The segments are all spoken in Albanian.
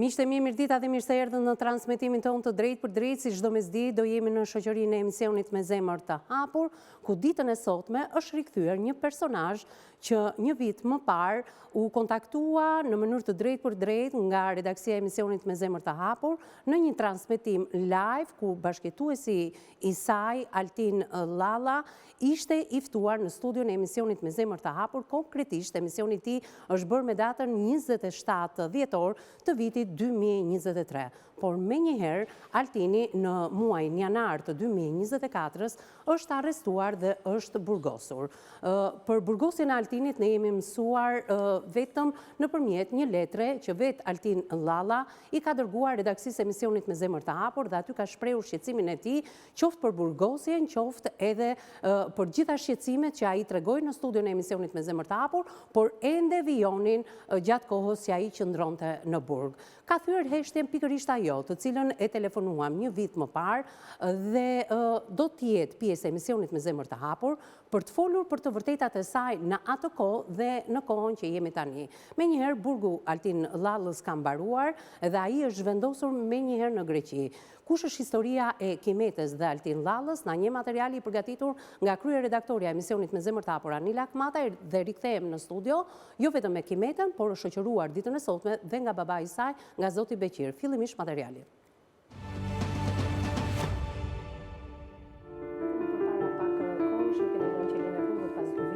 Miqtë e mi, mirëdita dhe mirë se erdhën në transmetimin tonë të drejt për drejt, si çdo mesdi do jemi në shoqërinë e emisionit Me Zemër të Hapur, ku ditën e sotme është rikthyer një personazh që një vit më parë u kontaktua në mënyrë të drejt për drejt nga redaksia e emisionit Me Zemër të Hapur në një transmetim live ku bashkëtuesi i saj, Altin Llalla, ishte i ftuar në studion e emisionit Me Zemër të Hapur. Konkretisht, emisioni i tij është bërë me datën 27 dhjetor të vitit 2023. Por me njëherë, Altini në muajin janar të 2024 është arrestuar dhe është burgosur. Për burgosjen e Altinit ne jemi mësuar vetëm nëpërmjet një letre që vet Altin Llalla i ka dërguar redaksisë emisionit Me Zemër të Hapur dhe aty ka shprehur shqetësimin e tij, qoftë për burgosjen, qoftë edhe për gjitha shqetësimet që ai tregoi në studion e emisionit Me Zemër të Hapur, por ende vijonin gjatë kohës që ai qëndronte në burg. Ka thyer heshtjen pikërisht ajo, të cilën e telefonuam një vit më parë dhe do të jetë pjesë e emisionit Me Zemër të Hapur për të folur për të vërtetat e saj në atë kohë dhe në kohën që jemi tani. Menjëherë burgu Altin Llallës ka mbaruar dhe ai është vendosur menjëherë në Greqi. Kush është historia e Kimetes dhe Altin Llallës? Na një materiali i përgatitur nga kryeredaktorja e emisionit Me Zemër të Hapur Anila Akmata dhe rikthehem në studio, jo vetëm me Kimeten, por është shoqëruar ditën e sotme dhe nga babai i saj, nga zoti Beqir. Fillimisht materiali.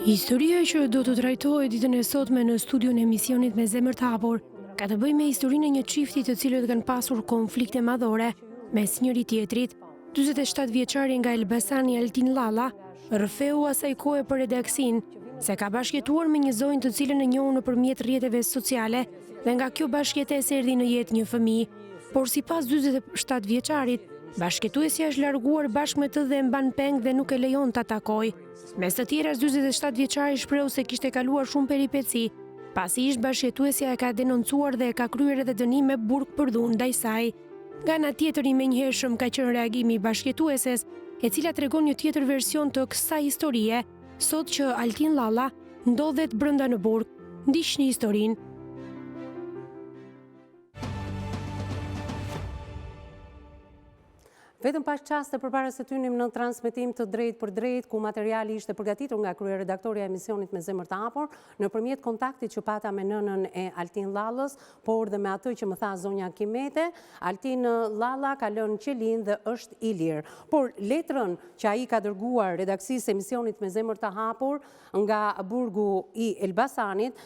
Historia që do të trajtohet ditën e sotme në studion e emisionit Me Zemër të Hapur ka të bëjë me historinë e një çifti të cilët kanë pasur konflikte madhore mes njëri tjetrit. 47 vjeçari nga Elbasani Altin Llalla rrëfeu asaj kohe për redaksin se ka bashkëtuar me një zonjë të cilën e njohur nëpërmjet rrjeteve sociale dhe nga kjo bashkëtesë erdhi në jetë një fëmijë. Por sipas 47 vjeçarit, bashkëtuesja është larguar bashkë me të dhe e mban peng dhe nuk e lejon ta takojë. Mes të tjera, 47 vjeçari shpreu se kishte kaluar shumë peripeci, pasi ish bashkëtuesja e ka denoncuar dhe e ka kryer edhe dënim me burg për dhunë ndaj saj. Nga ana tjetër, i menjëhershëm ka qenë reagimi i bashkëtueses, e cila tregon një tjetër version të kësaj historie, sot që Altin Llalla ndodhet brenda në burg. Ndiqni historinë. Vetëm pas çaste përpara se të hynim në transmetim të drejt për drejt, ku materiali ishte përgatitur nga kryeredaktorja e emisionit Me Zemër të Hapur, nëpërmjet kontaktit që pata me nënën e Altin Llallës, por dhe me atë që më tha zonja Kimete, Altin Llalla ka lënë qelin dhe është i lirë. Por letrën që ai ka dërguar redaksisë e emisionit Me Zemër të Hapur nga burgu i Elbasanit,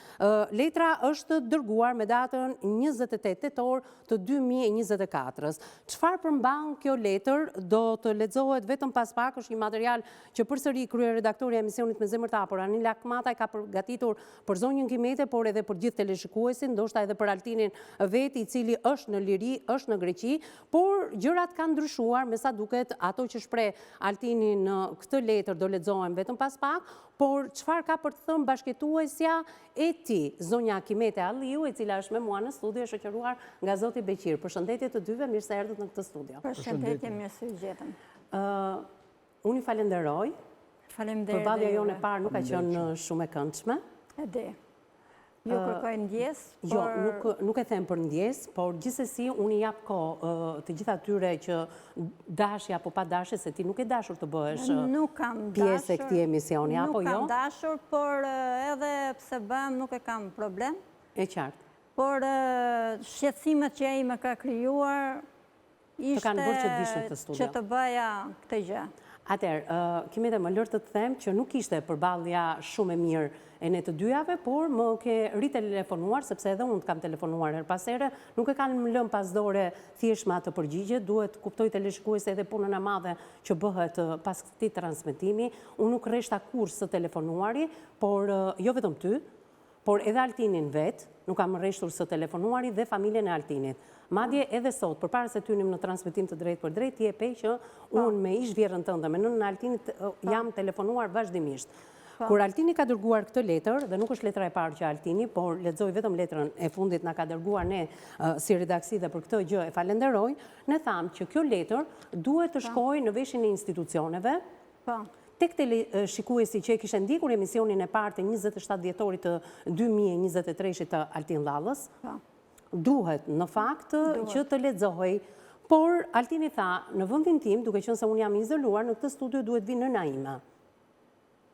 letra është dërguar me datën 28 tetor të 2024. Çfarë përmban kjo letër? Do të lexohet vetëm pas pak, është një material që përsëri kryeredaktorja e emisionit Me Zemër të Hapur Anila Akmata e ka përgatitur për zonjën Kimete, por edhe për gjithë teleshikuesin, ndoshta edhe për Altinin vet, i cili është në liri, është në Greqi, por gjërat kanë ndryshuar, me sa duket ato që shpreh Altini në këtë letër do lexohen vetëm pas pak. Por çfarë ka për të thënë bashkëtuesja e tij, zonja Kimete Alliu, e cila është me mua në studio, e shoqëruar nga zoti Beqir. Përshëndetje të dyve, mirë se erdhët në këtë studio. Përshëndetje, mirë se u gjetëm. Unë i falenderoj. Faleminderit. Përballja jone e parë nuk ka qenë shumë e këndshme. E di. Ju kërkoj ndjes, Jo, nuk e them për ndjes, por gjithsesi unë i jap kohë të gjithë atyre që dashja apo pa dashje, se ti nuk e dashur të bëhesh pjesë e këtij emisioni, apo jo? Nuk kam dashur, por edhe pse bëm nuk e kam problem. E qartë. Por shqetësimet që ai më ka krijuar ishte që të bëja këtë gjë. Atëherë, Kimete, më lër të të them që nuk ishte përballja shumë e mirë e ne të dyjave, por më ke ritelefonuar, sepse edhe unë të kam telefonuar her pas here, nuk e kanë më lënë pas dore thjesht me atë përgjigje, duhet kuptoj teleshikuesi edhe punën e madhe që bëhet pas këtij transmetimi. Unë nuk rreshta kurrë së telefonuari, por jo vetëm ty, por edhe Altinin vet, nuk kam rreshtur së telefonuari dhe familjen e Altinit. Madje edhe sot, përpara se të hynim në transmetim të drejt për drejt, ti e pe që unë me ish vjerën tënde, me nënën e Altinit jam telefonuar vazhdimisht. Kur Altini ka dërguar këtë letër, dhe nuk është letra e parë që Altini, por lexoj vetëm letrën e fundit na ka dërguar ne si redaksi dhe për këtë gjë e falenderoj, ne thamë që kjo letër duhet të shkojë në veshin e institucioneve, tek teleshikuesi që e kishte ndjekur emisionin e parë të 27 dhjetorit të 2023 të Altin Llallës, duhet në fakt që të lexohej. Por Altini tha, në vendin tim, duke qenë se unë jam izoluar, në këtë studio duhet vinë në Naima,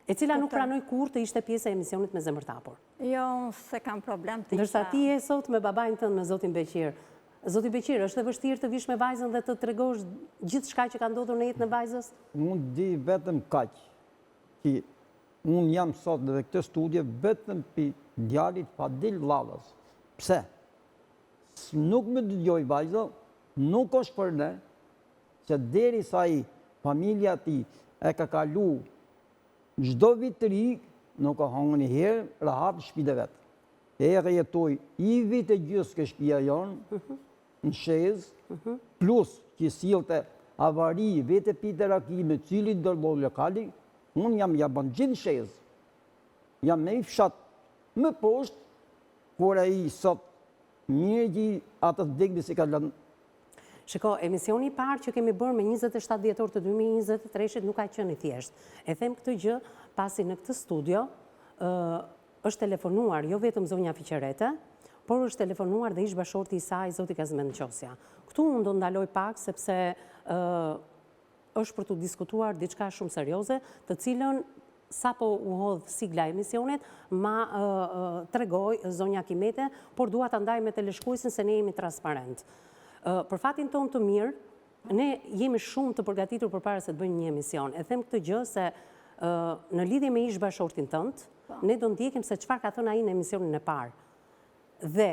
e cila nuk pranoi kur të ishte pjesë e emisionit Me zemër të hapur. Jo, unë se kam problem të Ndërsa ti je sot me babain tënd, me zotin Beqir. Zoti Beqir, është e vështirë të vish me vajzën dhe të tregosh gjithë shka që ka ndodhur në jetën e vajzës? Unë di vetëm kaq, që unë jam sot në këtë studio vetëm për djalit Fadil Lallës. Pse? Nuk më dëgjoj vajzë, nuk është për ne, që deri sa i familja ti e ka kalu çdo vit të ri, nuk ka hangë një herë rahat në shtëpitë e vetë. E ka jetoj i vit e gjysë kë shtëpia jonë, në Shezë, plus që sillte avari vete pite raki me cilin dërloj lokali, unë jam jaban gjithë Shezë. Jam me i fshat më poshtë, por e i sot mirë që atë të degni si ka lënë. Shiko, emisioni i parë që kemi bërë me 27 dhjetor të 2023 nuk ka qenë i thjeshtë. E them këtë gjë pasi në këtë studio është telefonuar jo vetëm zonja Fiqerete, por është telefonuar dhe ish bashorti i saj, zoti Kazmen Qosja. Këtu unë do ndaloj pak sepse është për të diskutuar diçka shumë serioze, të cilën sa po u hodh sigla emisionet, ma tregoj zonja Kimete, por dua ta ndaj me teleshkuesin se ne jemi transparent. Për fatin tonë të mirë, ne jemi shumë të përgatitur përpara se të bëjmë një emision. E them këtë gjë se në lidhje me ish bashortin tënd, ne do ndjekim se çfarë ka thënë ai në emisionin e parë. Dhe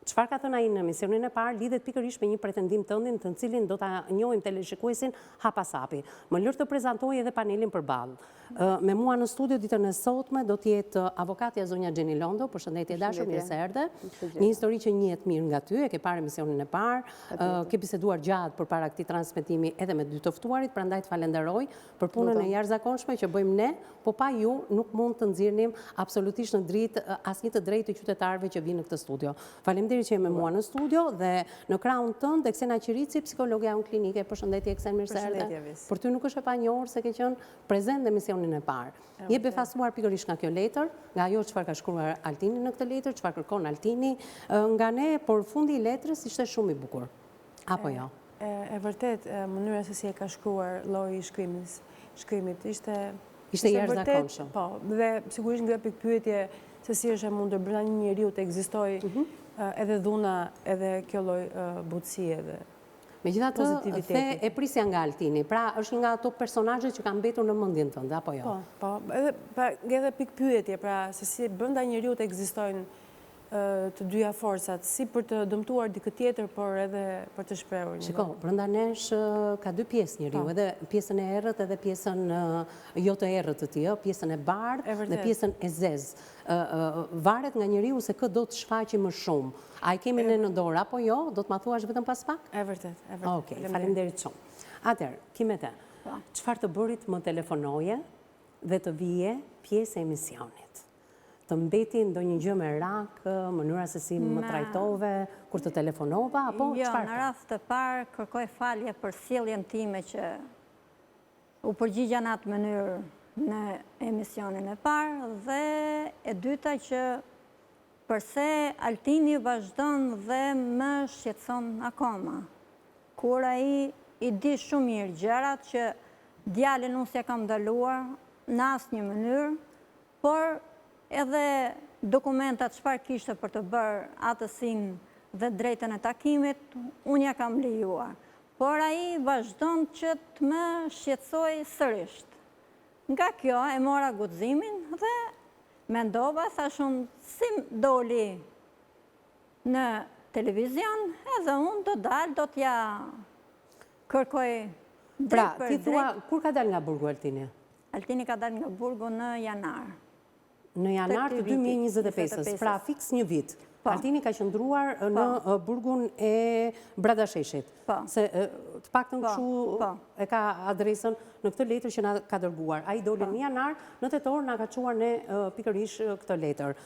çfarë ka thënë ai në emisionin e parë lidhet pikërisht me një pretendim tëndin, të cilin do ta njohim teleshikuesin hapasapi. Më lër të prezantoj edhe panelin përballë. Me mua në studio ditën e sotme do të jetë avokatja zonja Gjeni Londo, përshëndetje dashur, mirë se erdhe. Një histori që njihet mirë nga ty, e ke parë emisionin e parë, ke biseduar gjatë përpara këtij transmetimi edhe me dy të ftuarit, prandaj të falenderoj për punën e jashtëzakonshme që bëjmë ne, po pa ju nuk mund të nxirnim absolutisht në dritë asnjë të drejtë të qytetarëve që vinë në këtë studio. Faleminderit që je me mua në studio dhe në krahun tënd Eksena Qirici, psikologja klinike. Përshëndetje Eksen, mirë se erdhe. Për ty nuk është e panjohur se ke qenë prezent në emisionin e parë. Je befasuar pikërisht nga kjo letër, nga ajo çfarë ka shkruar Altini në këtë letër, çfarë kërkon Altini nga ne, por fundi i letrës ishte shumë i bukur. Apo jo? E vërtet, mënyra se si e ka shkruar lloji i shkrimit ishte jashtëzakonshëm. Po, dhe sigurisht ngre pikpyetje se si është e mundur brenda një njeriu të ekzistojë edhe dhuna, edhe kjo lloj butësie dhe megjithatë, the e prisja nga Altini, pra është një nga ato personazhe që kanë mbetur në mendjen tënde, apo jo? Po, edhe pikpyetje, pra se si brenda njeriu të ekzistojnë të dyja forcat, si për të dëmtuar dikë tjetër, por edhe për të shprehur një. Shiko, brenda nesh ka dy pjesë njeriu, edhe pjesën e errët edhe pjesën jo të errët të tij, pjesën e bardhë dhe pjesën e zezë. Varet nga njeriu se kë do të shfaqi më shumë. A i kemi ne në dorë apo jo? Do të ma thuash vetëm pas pak? E vërtet. Okej, faleminderit shumë. Atëherë, Kimete, çfarë të bërit më telefonoje dhe të vije pjesë e emisionit? Të mbeti ndonjë gjë me rak, mënyra se si më trajtove kur të telefonova, apo çfarë? Jo, në rast të parë kërkoj falje për sjelljen time që u përgjigja në atë mënyrë në emisionin e parë, dhe e dyta që përse Altini vazhdon dhe më shqetëson akoma. Kur ai i di shumë mirë gjërat që djalin unë s'ja kam ndaluar në asnjë mënyrë, por edhe dokumentat çfarë kishte për të bërë atësinë dhe drejtën e takimit, unë ja kam lejuar. Por ai vazhdon që të më shqetësoj sërish. Nga kjo e mora guximin dhe mendova, thashun, si doli në televizion, edhe unë do dalë, do t'ja kërkoj drejt për drejt. Pra, ti thua, kur ka dalë nga burgu Altini? Altini ka dalë nga burgu në janar. Në janar të 2025, pra fiks një vit. Altini ka qëndruar në burgun e Bradasheshit. Se të paktën kështu e ka adresën në këtë letër që na ka dërguar. A i doli në janar, në tetor na ka quar në pikërish këtë letër.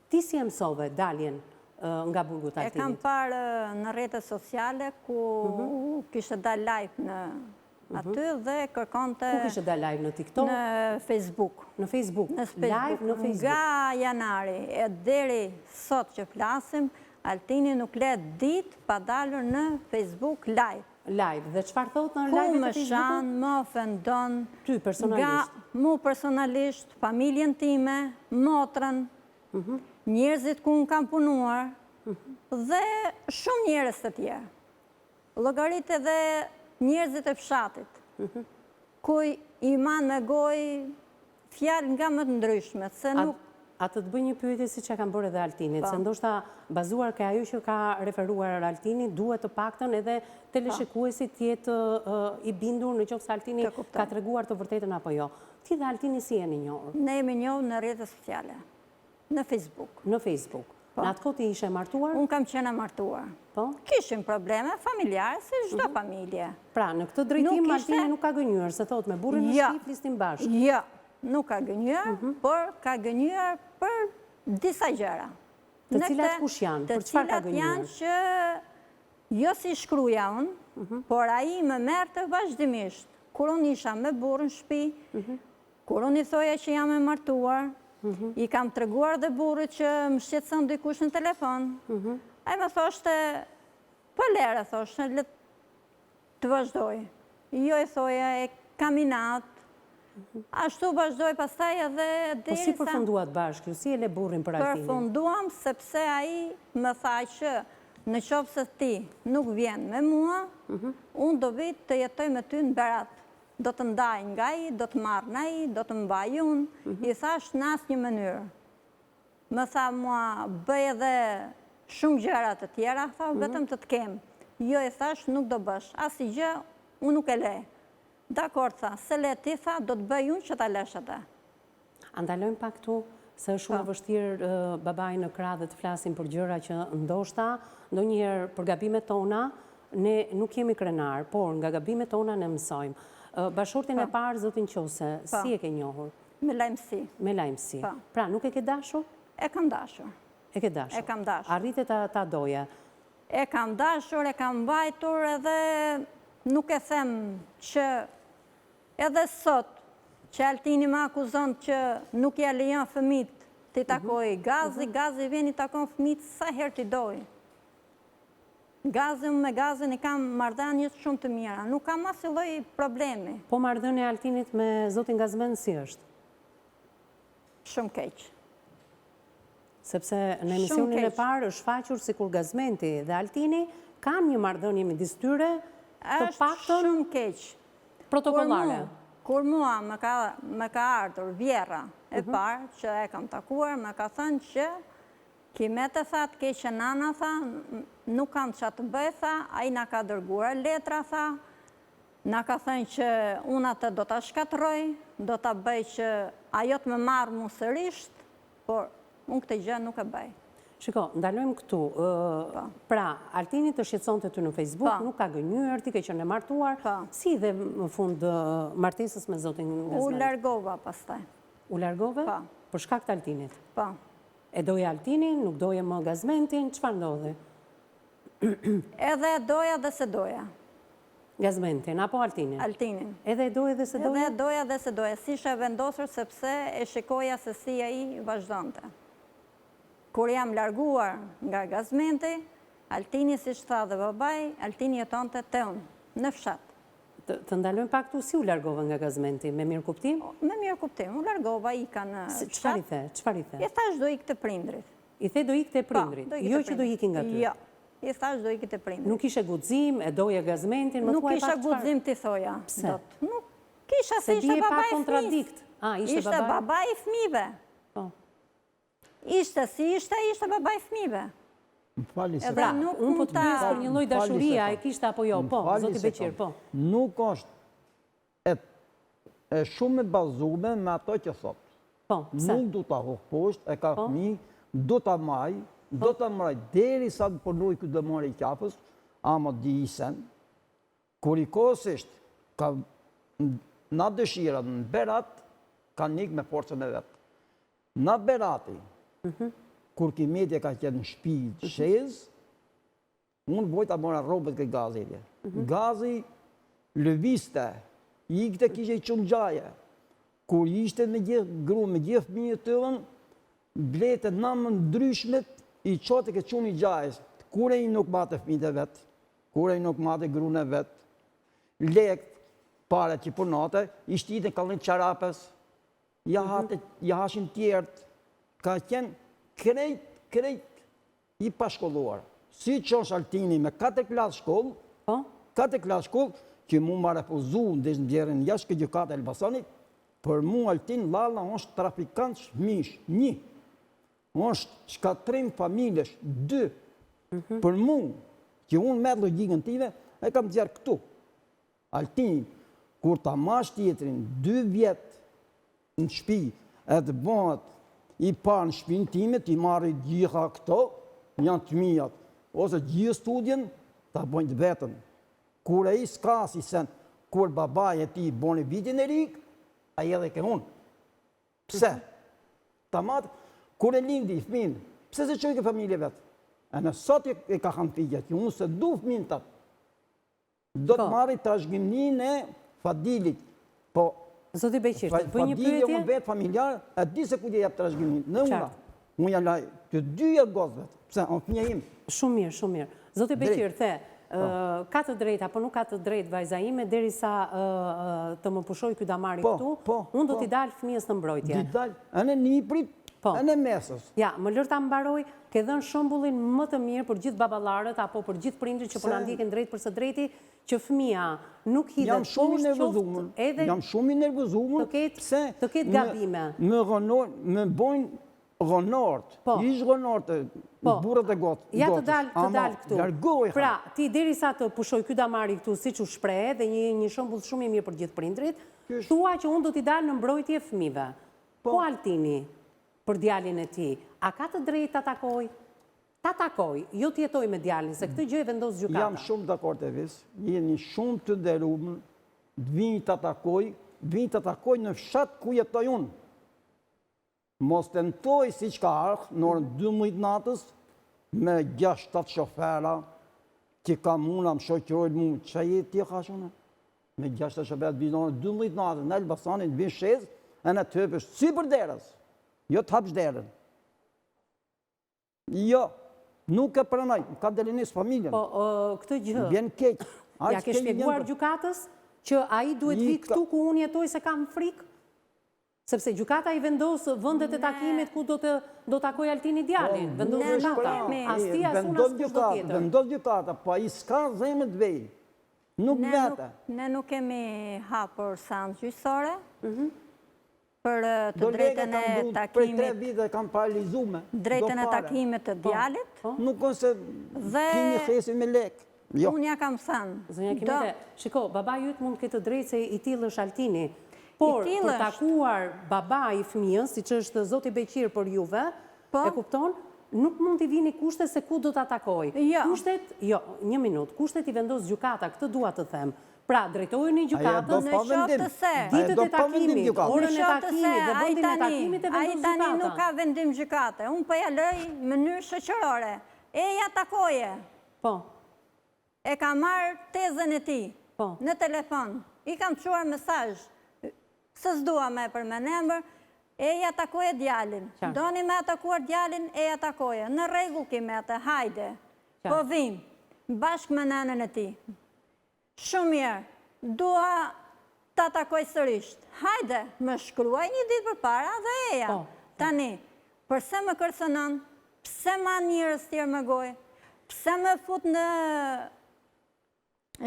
Ti si e mësove daljen nga burgut Altini? E kam parë në rrjetet sociale ku kishte dalë live në aty dhe kërkonte... Ku kishte dalë live, në TikTok? Në Facebook. Në Facebook? Live në Facebook? Nga janari e deri sot që flasim, Altini nuk le ditë pa dalur në Facebook live. Live. Dhe çfarë thot në Ku live më të Facebookut? shanë, më ofendon, Ty personalisht. mu personalisht, familjen time, motrën, njerëzit ku më kam punuar, dhe shumë njerëz të tjerë. Llogarit edhe njerëzit e fshatit, ku i man me gojë fjalë nga më të ndryshmet, se nuk... A të bëj një pyetje si që kam bërë edhe Altinit, se ndoshta bazuar ka ajo që ka referuar Altini, duhet të paktën edhe teleshikuesit tjetë i bindur në qoftë se Altini ka treguar të vërtetën apo jo. Ti dhe Altini si jeni njohur? Ne jemi njohur në rrjetet sociale, në Facebook. Në Facebook. Në atë kohë ti ishe martuar? Unë kam qenë martuar. Kishim probleme familjare, si çdo familje. Pra, në këtë drejtim Altini nuk ka gënjur, se thot me burrin në shtëpi flisnin bashkë. Jo, nuk ka gënjur, por ka gënjur për disa gjëra. Të cilat kush janë? Për çfarë ka gënjur? Të cilat janë që jo si shkruja unë, por ai më merrte vazhdimisht. Kur unë isha me burrin në shtëpi, kur unë i thoja që jam e martuar, i kam treguar dhe burrit që më shqetëson dikush në telefon. Ai më thoshte, po lere, thoshte, le të vazhdoj. Jo, i thoja, e kam inat. Ashtu vazhdoj pastaj edhe derisa... Po si përfunduat bashkë, si e le burrin për Altinin? Përfunduam sepse ai më tha që në qoftë se ti nuk vjen me mua, unë do vit të jetoj me ty në Berat. Do të ndaj nga i, do të marrë nga i, do të mbaj unë. I thash në asnjë mënyrë. Më tha mua, bëj edhe shumë gjëra të tjera, tha, vetëm të kem. Jo, i thash, nuk do bësh. Asgjë, unë nuk e le. Dakor, tha, se le ti, tha, do të bëj unë që ta lesh atë. Andalojmë pak tu, se është shumë vështirë babaj në krah dhe të flasim për gjëra që ndoshta, ndonjëherë për gabimet tona, ne nuk jemi krenar, por nga gabimet tona ne mësojmë. Bashortin e parë, zotin Qose, si e ke njohur? Me lajmësi. Me lajmësi. Pra, nuk e ke dashur? E kam dashur. E ke dashur? E kam dashur. Arritet ta doja? E kam dashur, e kam mbajtur edhe nuk e them që edhe sot që Altini më akuzon që nuk ja lejon fëmit të i takoj Gazi, Gazi vjen i takon fëmit sa herë t'i doj. Gazin me Gazin i kam marrëdhënie shumë të mira, nuk kam asnjë lloj problemi. Po marrëdhënia e Altinit me zotin Gazmen si është? Shumë keq. Sepse në emisionin e parë është faqur sikur Gazmenti dhe Altini kanë një marrëdhënie midis tyre të paktën shumë keq. Protokollare. Kur mua më ka ardhur vjerra e parë që e kam takuar, më ka thënë që Kimete, tha, të keqe nana, tha, nuk kam që të bëj, tha, a i nga ka dërguar letra, tha, nga ka thënë që unë atë do të shkatroj, do të bëj që ajo të më marrë mu sërisht, por unë këtë gjë nuk e bëj. Shiko, ndalojmë këtu. Pra, Altini të shqetëson të ty në Facebook, nuk ka gënjur, ti ke qenë e martuar, si dhe më fund martesës me zotin Gazmen? U largova pastaj. U largove? Për shkak të Altinit? Pa. E doja Altinin, nuk doja më Gazmentin, çfarë ndodhi? Edhe doja dhe se doja. Gazmentin, apo Altinin? Altinin. Edhe doja dhe se doja? Edhe doja dhe se doja. Si isha vendosur sepse e shikoja se si ai vazhdonte. Kur jam larguar nga Gazmenti, Altini, si tha dhe babaj, Altini jetonte te unë, në fshat. Të ndalojmë pak tu, si u largova nga Gazmenti? Me mirë kuptim? Me mirë kuptim. U largova, ika në fshat. Çfarë i the? Çfarë i the? I thash do ikte prindrit. I the do ikte prindrit? Jo që do ikin nga ty? Jo. I thash do ikte prindrit. Nuk ishe guxim, e doja Gazmentin, më thuaj pak çfarë? Nuk isha guxim ti thoja. Pse? Nuk kisha se ishte baba i kontradikt. Ishte baba i fëmijëve. Po. Ishte si ishte baba i fëmijëve. Më fali se... Pra, unë po të bëjës për një lloj dashuria, e kishte apo jo? Po, zoti Beqir, po. Nuk është e shumë e bazume me ato që thot. Po, pse? Nuk du t'a hohë poshtë, e ka fëmi, do t'a maj, do t'a mraj, deri sa të përnuj këtë dëmore i qafës, ama di isen, kur i kosisht, na dëshira në Berat, ka nik me forcën e vetë. Na Berati, kur Kimetje ka qenë në shpi të shez, unë vojta mora robët këtë Gazi. Gazi lëviste, i këtë kishe i qënë gjaje. Kur ishte me gjithë gru, me gjithë fëmijët të tëllën, blete në më ndryshmet i qote ke quni gjajës, kure i nuk mate fmite vetë, kure i nuk mate grune vetë, lekt, pare që punate, i shtite kallin qarapes, ja hashin tjertë, ka qenë krejt i pashkolluar. Si që është Altini me 4 klasë shkollë, 4 klasë shkollë, që mu ma refuzu në ndjerën jashtë këtë gjykate Elbasanit, për mu Altin Lalla është trafikant shmish, 1. është shkatrim familjesh, 2. Për mu, që unë me logikën tive, e kam zjarë këtu. Altin, kur ta mash tjetrin 2 vjetë në shpi, edhe bëhat i parë në shpinë time, ti marri gjitha këto, janë të mijat, ose gjithë studjen, ta bojnë të vetën. Kur e i s'ka si sen, kur babaj e ti boni vitin e rikë, a edhe ke unë. Pse? Ta matë, kur e lindi i fminë, pse se qoj ke familje vetë? E në sot e ka kanë figja, që unë se du fminë tatë. Do të marri trashëgiminë e Fadilit, po Zoti Beqir, të bëj një Fadili pyetje? unë vetë familjar, e di se ku dhe jep trashëgiminë, në una. Unë janë laj, të 2 gozëve, pse, o fëmija im. Shumë mirë, shumë mirë. Zoti Beqir, the, ka të drejtë, apo nuk ka të drejtë vajza ime, derisa të më pushoj ky damari këtu, unë do t'i dalë fëmijës në mbrojtje. T'i dalë, anë niprit, anë mesës. Ja, më lër ta mbaroj, ke dhënë shembullin më të mirë për gjithë baballarët apo për gjithë prindrit që po na ndjekin drejt për së drejti, që fëmia nuk hidhet Jam shumë i nervozumën, jam shumë i nervozumën, pse të ketë gabime. Me bojnë rënort, ish rënort, burët e gotës. Ja të dalë këtu. Pra, ti derisa të pushoj ky damari këtu, siç u shpreh, dhe një shembull shumë i mirë për gjithë prindrit, thua që unë do t'i dalë në mbrojtje fëmijëve. Po Altini, për djalin e ti, a ka të drejtë ta takoj? Ta takoj, jo t'jetoj me djalin, se këtë gjë e vendos gjykata. Jam shumë dakord e vis, jeni shumë të nderuar, vini ta takoj në fshat ku jetoj unë. Mos tentoj si që ka arë, në orën 12 natës, me 6-7 shofera, që ka muna më shoqërojnë mu, që jetë tje ka shune? Me 6-7 shofera të vinë në orën 12 natës, në Elbasanit, vinë shez, e në të hëpësh, si për derës, jo të hapsh derën. Jo, nuk e pranoj, ka delinis familjen. Po, këtë gjë, Vjen keq. ja ke shpjeguar gjykatës që a i duhet vi këtu ku unë jetoj se kam frikë? Sepse gjykata i vendosë vëndet e takimit ku do takoj Altini djalin. Vendosë gjykata. As ti as unë as kushdo tjetër. Vendos gjykata, po ai s'ka zemër të vej. Nuk vete. Ne nuk kemi hapur seancë gjyqësore për të drejtën e takimit. Për 3 vite kam paralizume. Drejtën e takimit të djalit. Nuk ose kimi thesi me lek. Unë ja kam thënë. Zonja Kimete, shiko, baba jytë mund këtë drejtë se i tillë është Altini. Por, për takuar baba i fëmijës, si që është Zoti Beqir për juve, e kupton, nuk mund t'i vini kushte se ku do t'a takoj. Kushtet, jo, 1 minutë, kushtet i vendos gjykata, këtë dua të them. Pra, drejtojnë i gjykatës, në qoftë të se, ditët e takimit, orën e takimit dhe vendin e takimit e vendos gjykata. Ai tani nuk ka vendim gjykate, unë po ja lëj mënyrë shoqërore. Ja takoje. Po. E ka marrë tezën e ti në telefon, i kam quar mesazh. Se s'dua me për me nëmbër, ja takoje djalin. Doni me atakuar djalin, ja takoje. Në rregull Kimete, hajde. Po vim, bashkë me nënën e ti. Shumë mirë, dua ta takoj sërisht. Hajde, më shkruaj një ditë për para dhe eja. Tani, përse më kërcënon, pse ma njërës tjerë me gojë, pse më fut në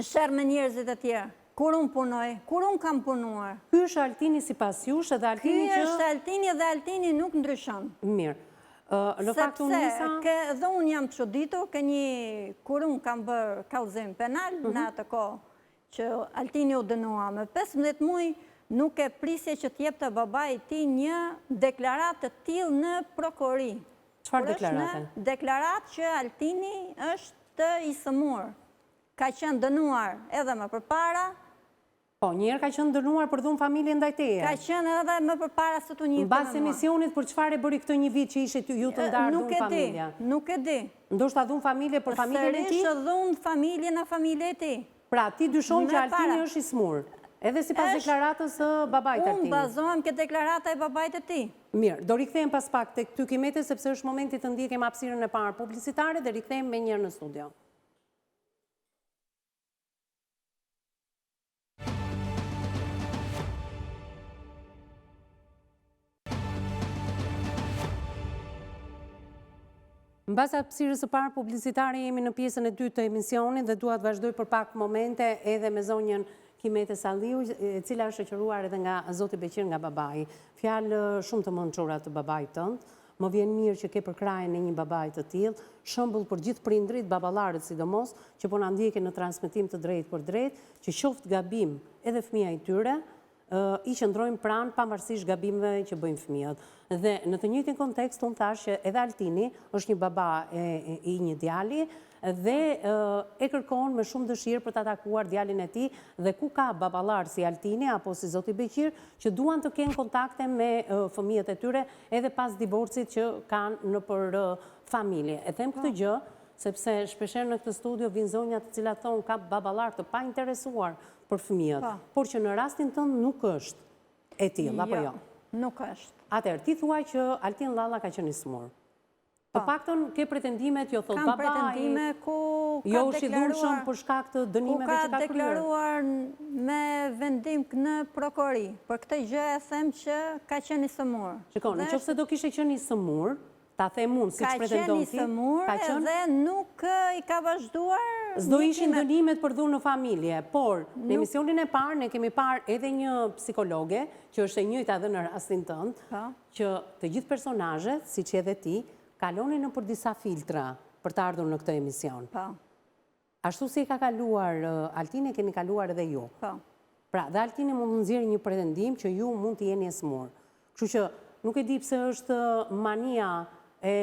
shërë me njërëzit e tjerë. Kur unë punoj, kur unë kam punuar. Ky është Altini si pas jush edhe Altini që... Ky është Altini dhe Altini nuk ndryshon. Mirë. Në fakt unë nisa... Dhe unë jam të çuditur, kur unë kam bërë kallëzim penal, në atë kohë që Altini u dënua me 15 muaj, nuk e prisje që t'jep të babait ti një deklarat të tillë në prokurori. Çfarë deklarate? Deklarat që Altini është i sëmur. Ka qenë dënuar edhe më përpara. Po, njerë ka qenë dënuar për dhunë familje ndaj teje. Ka qenë edhe më përpara se t'u njihte me mua. Mbas emisionit për çfarë e bëri këtë një vit që ishe ju të ndarë dhunë familja? Nuk e di. Ndoshta dhunë familje për familjen e ti? Sërish dhunë familje në familje e ti. Pra, ti dyshon që Altini është i smur. Edhe sipas deklaratës së babait Unë Artinit. bazohem ke deklarata e babait e ti. Mirë, do rikthejmë pas pak tek ty Kimete, sepse është momenti të ndjekim hapësirën e parë publicitare dhe rikthejmë me njërë në studio. Në basa hapësirës së parë publicitare jemi në pjesën e dytë të emisionit dhe dua të vazhdoj për pak momente edhe me zonjën Kimete Salliu, e cila është shoqëruar edhe nga Zoti Beqir nga babai. Fjalë shumë të mençura të babait tënd. Më vjen mirë që ke për krajën e një babai të tillë, shembull për gjithë prindrit, baballarët sidomos, që po na ndjekin në transmetim të drejtë për drejtë, që qoftë gabim edhe fëmia i tyre, i qëndrojmë pranë pavarësisht gabimeve që bëjnë fëmijët. Dhe në të njëjtin kontekst unë thash që edhe Altini është një baba i një djali dhe e kërkon me shumë dëshirë për të takuar djalin e tij dhe ku ka baballar si Altini apo si Zoti Beqir që duan të kenë kontakte me fëmijët e tyre edhe pas divorcit që kanë nëpër familje. E them këtë gjë sepse shpeshherë në këtë studio vinë zonja të cilat thonë ka baballar të pa interesuar për fëmijët, por që në rastin tënd nuk është e tillë apo jo? Nuk është. Atëherë, ti thuaj që Altin Llalla ka qenë i smur. Të paktën ke pretendime që jo thot babai. Kam pretendime ku jo është i dhunshëm për shkak të dënimeve që ka kryer. Ku ka deklaruar me vendim në prokurori. Për këtë gjë e them që ka qenë i smur. Shikon, nëse do kishte qenë i smur, ta them unë siç pretendon ti. Ka qenë i smur edhe nuk i ka vazhduar. S'do ishin dënimet për dhunë në familje, por në emisionin e parë ne kemi parë edhe një psikologe, që është e njëjta edhe në rastin tënd, që të gjithë personazhet, siç edhe ti, kalonin nëpër disa filtra për të ardhur në këtë emision. Ashtu si e ka kaluar Altini, keni kaluar edhe ju. Pra, dhe Altini mund të nxjerrë një pretendim që ju mund të jeni e smur. Kështu që nuk e di pse është mania e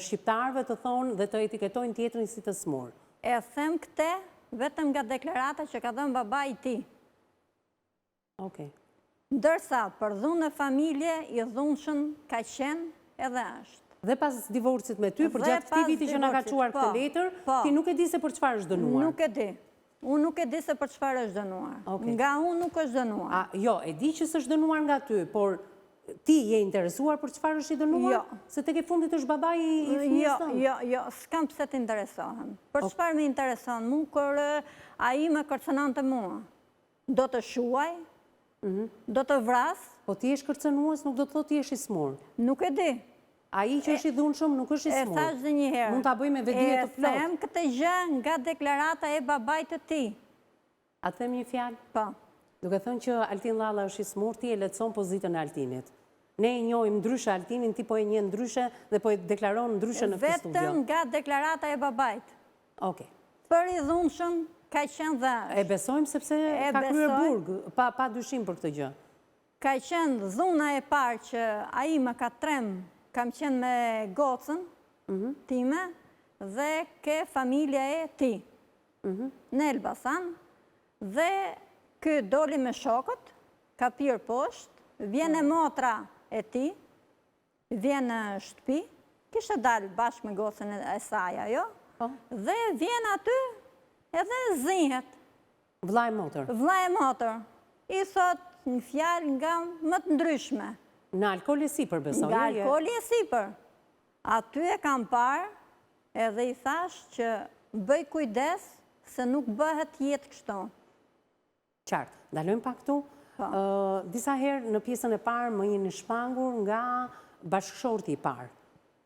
shqiptarëve të thonë dhe të etiketojnë tjetrin si të smur. E them këte vetëm nga deklarata që ka dhënë babai i tij. Okej. Ndërsa për dhunë e familje i dhunshëm ka qenë edhe është. Dhe pas divorcit me ty, për gjatë këtij viti që na ka çuar këtë letër, ti nuk e di se për çfarë është dënuar. Nuk e di. Unë nuk e di se për çfarë është dënuar. Nga unë nuk është dënuar. Jo, e di që s'është dënuar nga ty, por ti je interesuar për çfarë është i dënuar? Jo. Se tek e fundit është babai i fëmijës tënd? Jo, s'kam pse të interesohem. Për çfarë më intereson mua kur ai më kërcënonte mua? Do të shuaj? Do të vras? Po ti je kërcënues, nuk do të thotë ti je i smur. Nuk e di. Ai që është i dhunshëm nuk është i smur. E thash edhe një herë. Mund ta bëj me vedije të plotë. E them këtë gjë nga deklarata e babait të tij. A them një fjalë? Po. Duke thënë që Altin Llalla është i smur, ti e lehtëson pozitën e Altinit. Ne e njohim ndryshe Altinin, ti po e njeh ndryshe dhe po e deklaron ndryshe në këtë studio. Vetëm nga deklarata e babait. Okej. Për i dhunshëm ka qenë dhe është. E besojmë sepse ka kryer burg, pa dyshim për këtë gjë. Ka qenë dhuna e parë që ai më ka trem, kam qenë me gocën time dhe ke familja e ti në Elbasan dhe ky doli me shokët, ka pirë poshtë, vjen e motra e ti, vjen në shtëpi, kishte dalë bashkë me gocën e saj ajo, dhe vjen aty edhe zihet. Vllai motor. Vllai motor. I thot një fjalë nga më të ndryshme. Në alkool e sipër besoj. Nga alkooli e sipër. Aty e kam parë edhe i thash që bëj kujdes se nuk bëhet jetë kështu. Qartë, ndalojmë pak këtu. Disa herë në pjesën e parë më jeni shpangur nga bashkëshorti i parë,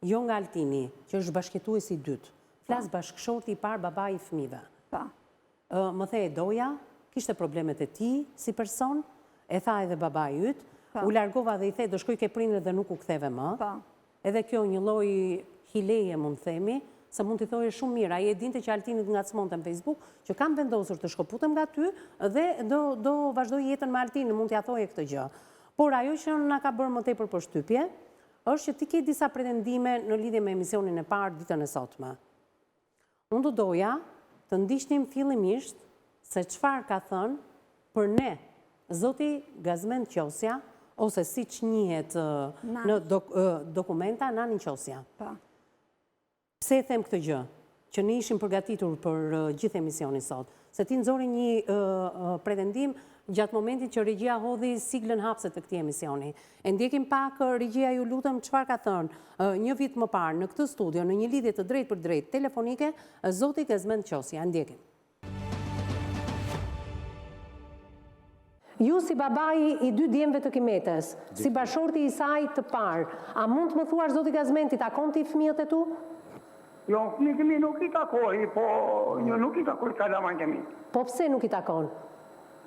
jo nga Altini, që është bashkëtuesi i dytë. Flas bashkëshorti i parë, babai i fëmijëve. Më the e doja, kishte problemet e tij si person, e tha edhe babai yt, u largova dhe i the do shkoj ke prindërit dhe nuk u ktheve më. Edhe kjo një lloj hileje mund të themi, se mund t'i thojë shumë mirë. Ai e dinte që Altini të ngacmonte në Facebook, që kam vendosur të shkëputem nga ty dhe do vazhdoj jetën me Altinin, mund t'ia thojë këtë gjë. Por ajo që na ka bërë më tepër përshtypje, është që ti ke disa pretendime në lidhje me emisionin e parë ditën e sotme. Unë do doja të ndiqnim fillimisht se çfarë ka thënë për ne zoti Gazmend Qosja, ose siç njihet në dokumenta Nani Qosja. Pse e them këtë gjë? Që ne ishim përgatitur për gjithë emisionin sot. Se ti nxori një pretendim gjatë momentit që regjia hodhi siglën hapse të këtij emisioni. E ndjekim pak regjia, ju lutem, çfarë ka thënë një vit më parë në këtë studio në një lidhje të drejtë për drejtë telefonike zoti Kezmen Qosja. Ndjekim. Ju si babai i 2 djemve të Kimetes, si bashorti i saj të parë, a mund të më thuash zoti Kezmen, ti takon ti fëmijët e tu? Jo, fëmijët e mi nuk i takoj, po jo nuk i takoj kalamajt e mi. Po pse nuk i takon?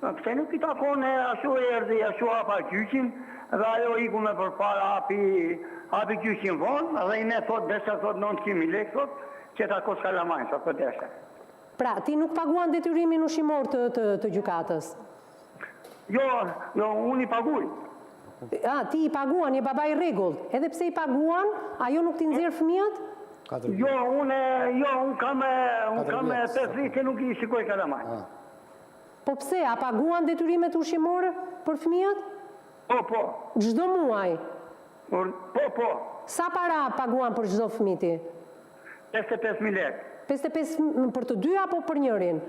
Pse nuk i takon, ashtu erdhi, ashtu hapa gjyqin, dhe ajo iku me përpara hapi gjyqin vonë, dhe i me thot, desha thot 900.000 lekë thot, që takos kalamajt, thot për desha. Pra, ti nuk paguan detyrimin ushqimor të gjykatës? Jo, unë i paguj. Ti i paguan, je baba i rregullt. Edhe pse i paguan, ajo nuk t'i nxjerr fëmijët? Jo, unë kam 5 vite që nuk i shikoj kalamajt. Po pse, a paguan detyrimet ushqimore për fëmijët? Po. Çdo muaj? Po. Sa para paguan për çdo fëmijë ti? 55.000 lekë. 55 për të dy apo për njërin?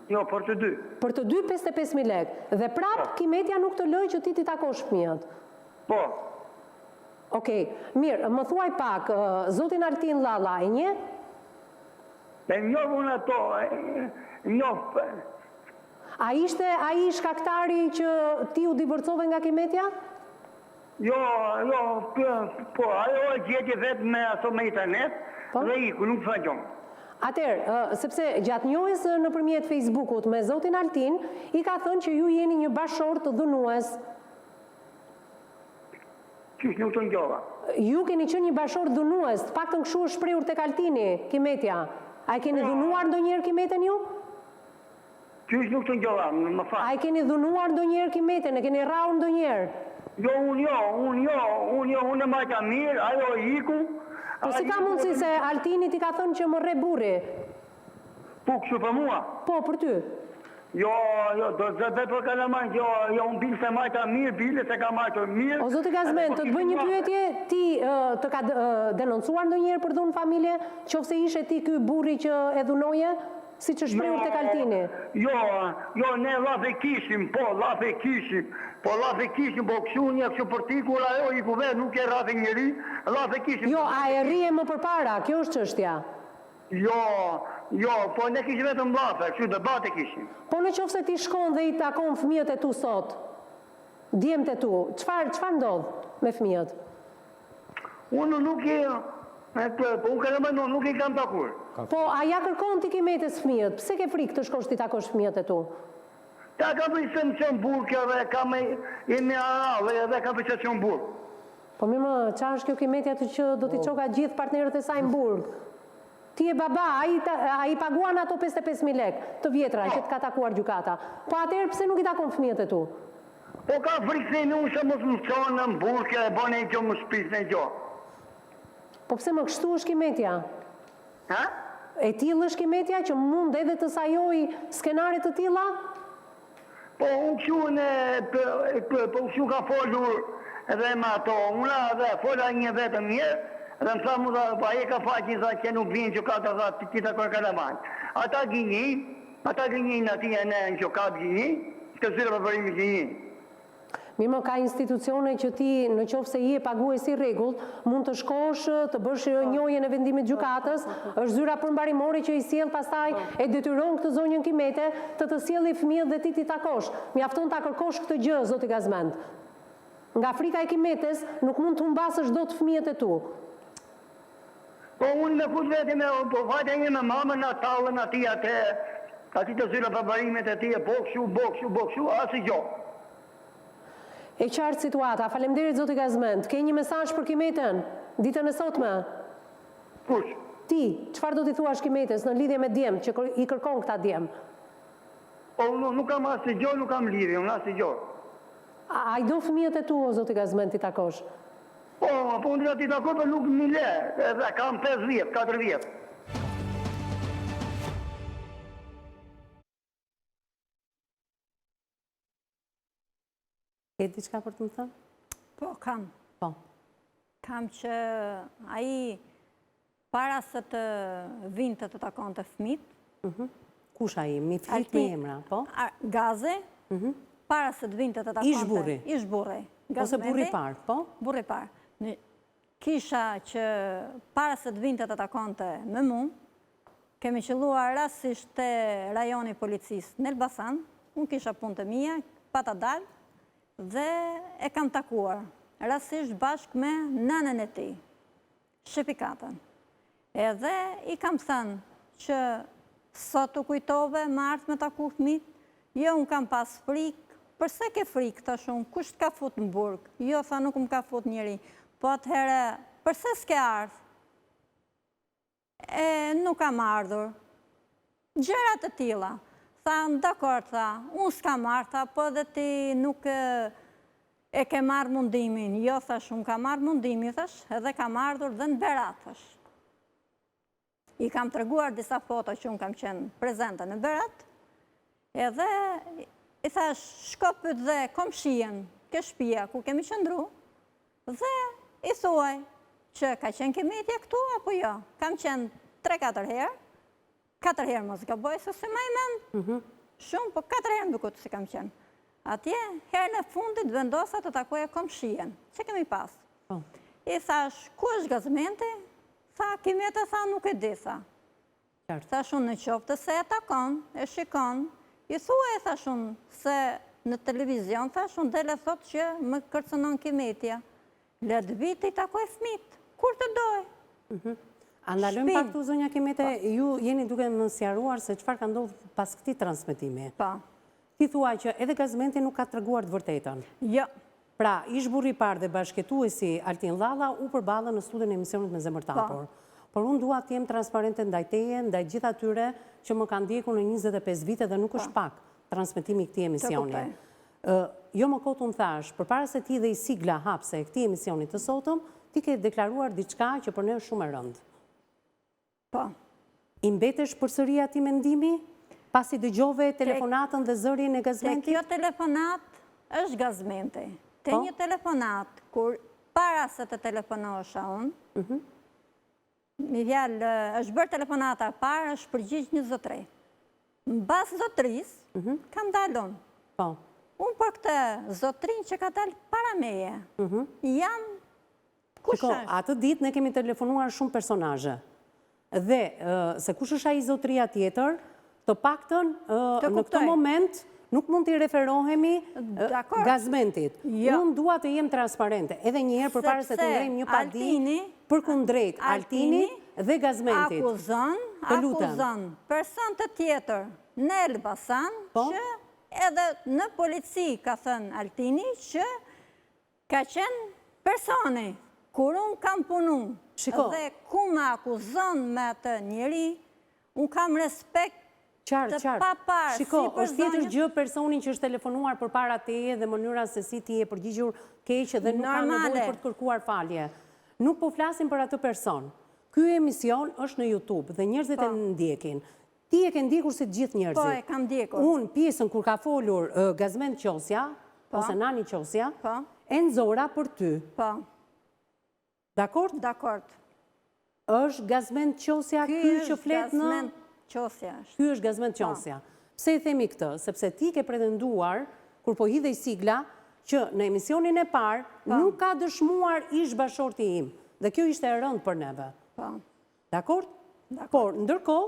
Jo, për të dy. Për të dy 55.000 lekë. Dhe prap Kimetja nuk të loj që ti takosh fëmijët? Po. Okej, mirë, më thuaj pak, zotin Altin Llalla, e nje? E njoh unë ato, njoh. A i shkaktari që ti u divorcove nga Kimetja? Jo, po, ajo e gjetje vetë me aso me internet, dhe iku, nuk fa gjonë. Atëherë, sepse gjatë njohjes nëpërmjet Facebookut me zotin Altin, i ka thënë që ju jeni një bashkëshort të dhunues. Qysh nuk të ngjova. Ju keni qenë një bashkëshort dhunues, të paktën kështu është shprehur tek Altini, Kimetja. A e keni dhunuar ndonjëherë Kimeten ju? Qysh nuk të ngjova, më fal. A e keni dhunuar ndonjëherë Kimeten, e keni rrahur ndonjëherë? Jo, unë e majta mirë, ajo iku. Po si ka mundësi se Altini ti ka thënë që më rre burri? Po, kështu për mua? Po, për ty? Jo, do të vetë për kalamajt, jo, unë bilë se majta mirë, bilë se ka majtë mirë. O, zoti Kezmen, të të bëj një pyetje, ti të ka denoncuar ndonjëherë për dhunë familje, qofse ishe ti ky burri që e dhunoje, si që shprehur tek Altini? Jo, ne lafe kishim, po kështu një kështu për tikur, ajo i kuve nuk e rafe njëri, lafe kishim. Jo, a e rrije më përpara, kjo është çështja. Jo, po ne kishim vetëm lafe, kështu debate kishim. Po në qofse ti shkon dhe i takon fëmijët e tu sot, djemët e tu, çfarë ndodh me fëmijët? Unë nuk i kam takur. Po, a ja kërkon ti Kimetes fëmijët? Pse ke frikë të shkosh ti takosh fëmijët e tu? Ta ka përse në qënë burë dhe ka me imi arale dhe ka përse qënë burë. Po mirë, qa është kjo Kimetja të që do t'i qoka gjithë partnerët e saj në burg? Ti e baba, a i paguan ato 55.000 lekë të vjetra që t'ka takuar gjykata. Po atëherë pse nuk i takon fëmijët e tu? Po ka frikë se në ushe mos më qonë në burë e bane i gjo më shpis në gjo. Po pse më kështu është Kimetja? Ha? E tillë është Kimetja që mund edhe të sajoj skenaret të tilla? Po unë këshu ka folur edhe me ato, unë dhe fola një vetëm një, dhe më tha mu dhe aje ka faqin që nuk vinë gjukata dhe të kita kërë kalamajt. Ata gënjin ati e ne në gjukat gënjin, të zyre përpërimi gënjin. Mirë, ka institucione që ti në qoftë se i e pagues i rregullt, mund të shkosh të bësh njohjen e vendimit gjykatës, është zyra përmbarimore që i sjell pastaj e detyron këtë zonjën Kimete të sjellë fëmijët dhe ti takosh. Mjafton ta kërkosh këtë gjë, zoti Kezmen. Nga frika e Kimetes nuk mund të humbasësh dot fëmijët e tu. Po unë me fut vete me vajta një me mamën në tallën ati të zyra përmbarimet e ti e bokshu, asë i gjohë. E qartë situata, faleminderit zoti Kezmen. Ke një mesazh për Kimeten ditën e sotme? Kush? Ti, çfarë do t'i thuash Kimetes në lidhje me djemt që i kërkon këta djem? Po nuk kam asë i gjohë, nuk kam lidhje, unë asë i gjohë. A i do fëmijët e tu, o zoti Kezmen, ti takosh? Po, unë t'i takosh, për nuk mi le, edhe kam 5 vjetë, 4 vjetë. E diçka për të më thënë? Po, kam. Po. Kam që aji para se të vinte të takon të fëmit. Kush aji? Mi flit me emra, po? Gaze, para se të vinte të takonte. Ish burri? Ish burri. Ose burri parë, po? Burri parë. Kisha që para se të vinte të takonte me mu, kemi qëlluar rasisht të rajoni policisë në Elbasan, unë kisha punë të mija, pa ta dalë, dhe e kam takuar, rasisht bashkë me nënën e ti, Shepikatën. Edhe i kam thënë që sot u kujtove, më ardhë me taku fëmit, jo, unë kam pas frikë, përse ke frikë të shumë, kush t'ka fut në burg? Jo, tha, nuk më ka fut njëri, po atëhere, përse s'ke ardhë? Nuk kam ardhur. Gjërat të tilla. Tha, dakor, tha, unë s'kam ardhë, tha, po dhe ti nuk e ke marrë mundimin. Jo, thash, unë kam marrë mundimin, thash, edhe kam ardhur dhe në Berat, thash. I kam treguar disa foto që unë kam qenë prezente në Berat, edhe i thash, shko pyet dhe komshien, ke shtëpia ku kemi qëndru, dhe i thuaj që ka qenë kimetja këtu, apo jo. Kam qenë 3-4 herë, 4 herë mos gaboj, se se ma i mend, shumë, po 4 herë më duket se kam qenë. Atje, herën e fundit vendosa të takoja komshien, që kemi pas. I thash, ku është gazmente? Tha, kimeta, tha, nuk e di, tha. Thash unë në qoftë se e takon, e shikon, i thua e thash unë se në televizion, thash unë dele thot që më kërcënon kimetja. Le të viti takoj fëmit, kur të doj. Andalojmë pak të zonja Kimete, ju jeni duke më sqaruar se çfarë ka ndodhur pas këtij transmetimi. Pa. Ti thua që edhe gazmenti nuk ka treguar të vërtetën. Jo. Pra, ish burri i parë dhe bashkëtuesi Altin Llalla u përballa në studion e emisionit Me zemër të hapur. Por unë dua të jem transparente ndaj teje, ndaj gjithë atyre që më kanë ndjekur në 25 vite dhe nuk është pak transmetimi i këtij emisioni. Jo më kot unë thash, përpara se ti dhe i sigla hapse e këtij emisioni të sotëm, ti ke deklaruar diçka që për ne është shumë e rëndë. Po. I mbetesh përsëri atij mendimi? Pasi dëgjove telefonatën dhe zërin e gazmentit? Kjo telefonat është gazmente. Te një telefonat, kur para se të telefonosha unë, mi vjallë, është bërë telefonata parë, është përgjigj një zotëri. Në basë zotëris, kam dalë unë. Po. Unë për këtë zotërin që ka dalë para meje, jam kush Shiko, është? atë ditë ne kemi telefonuar shumë personazhe. Dhe se kush është ai zotëria tjetër, të paktën në këtë moment nuk mund t'i referohemi gazmentit. Unë dua të jem transparente. Edhe një herë përpara se të ndrejmë një padi përkundrejt Altini dhe gazmentit. Akuzon person të tjetër në Elbasan që edhe në polici ka thënë Altini që ka qenë personi kur unë kam punu dhe ku më akuzon me atë njeri, unë kam respekt Qartë. Shiko, është tjetër gjë personin që është telefonuar për para teje dhe mënyra se si ti e përgjigjur keqe dhe nuk ka nevojë për të kërkuar falje. Nuk po flasim për atë person. Ky emision është në YouTube dhe njerëzit e ndjekin. Ti e ke ndjekur si të gjithë njerëzit. Po, e kam ndjekur. Unë pjesën kur ka folur Gazment Qosja, ose Nani Qosja, e nxora për ty. Po. Dakord? Dakord. Është Gazment Qosja ky që flet në... Ky është Gazment Qosja. Pse i themi këtë? Sepse ti ke pretenduar, kur po hidhej sigla, që në emisionin e parë nuk ka dëshmuar ish bashorti im. Dhe kjo ishte e rëndë për neve. Dakord? Por, ndërkohë,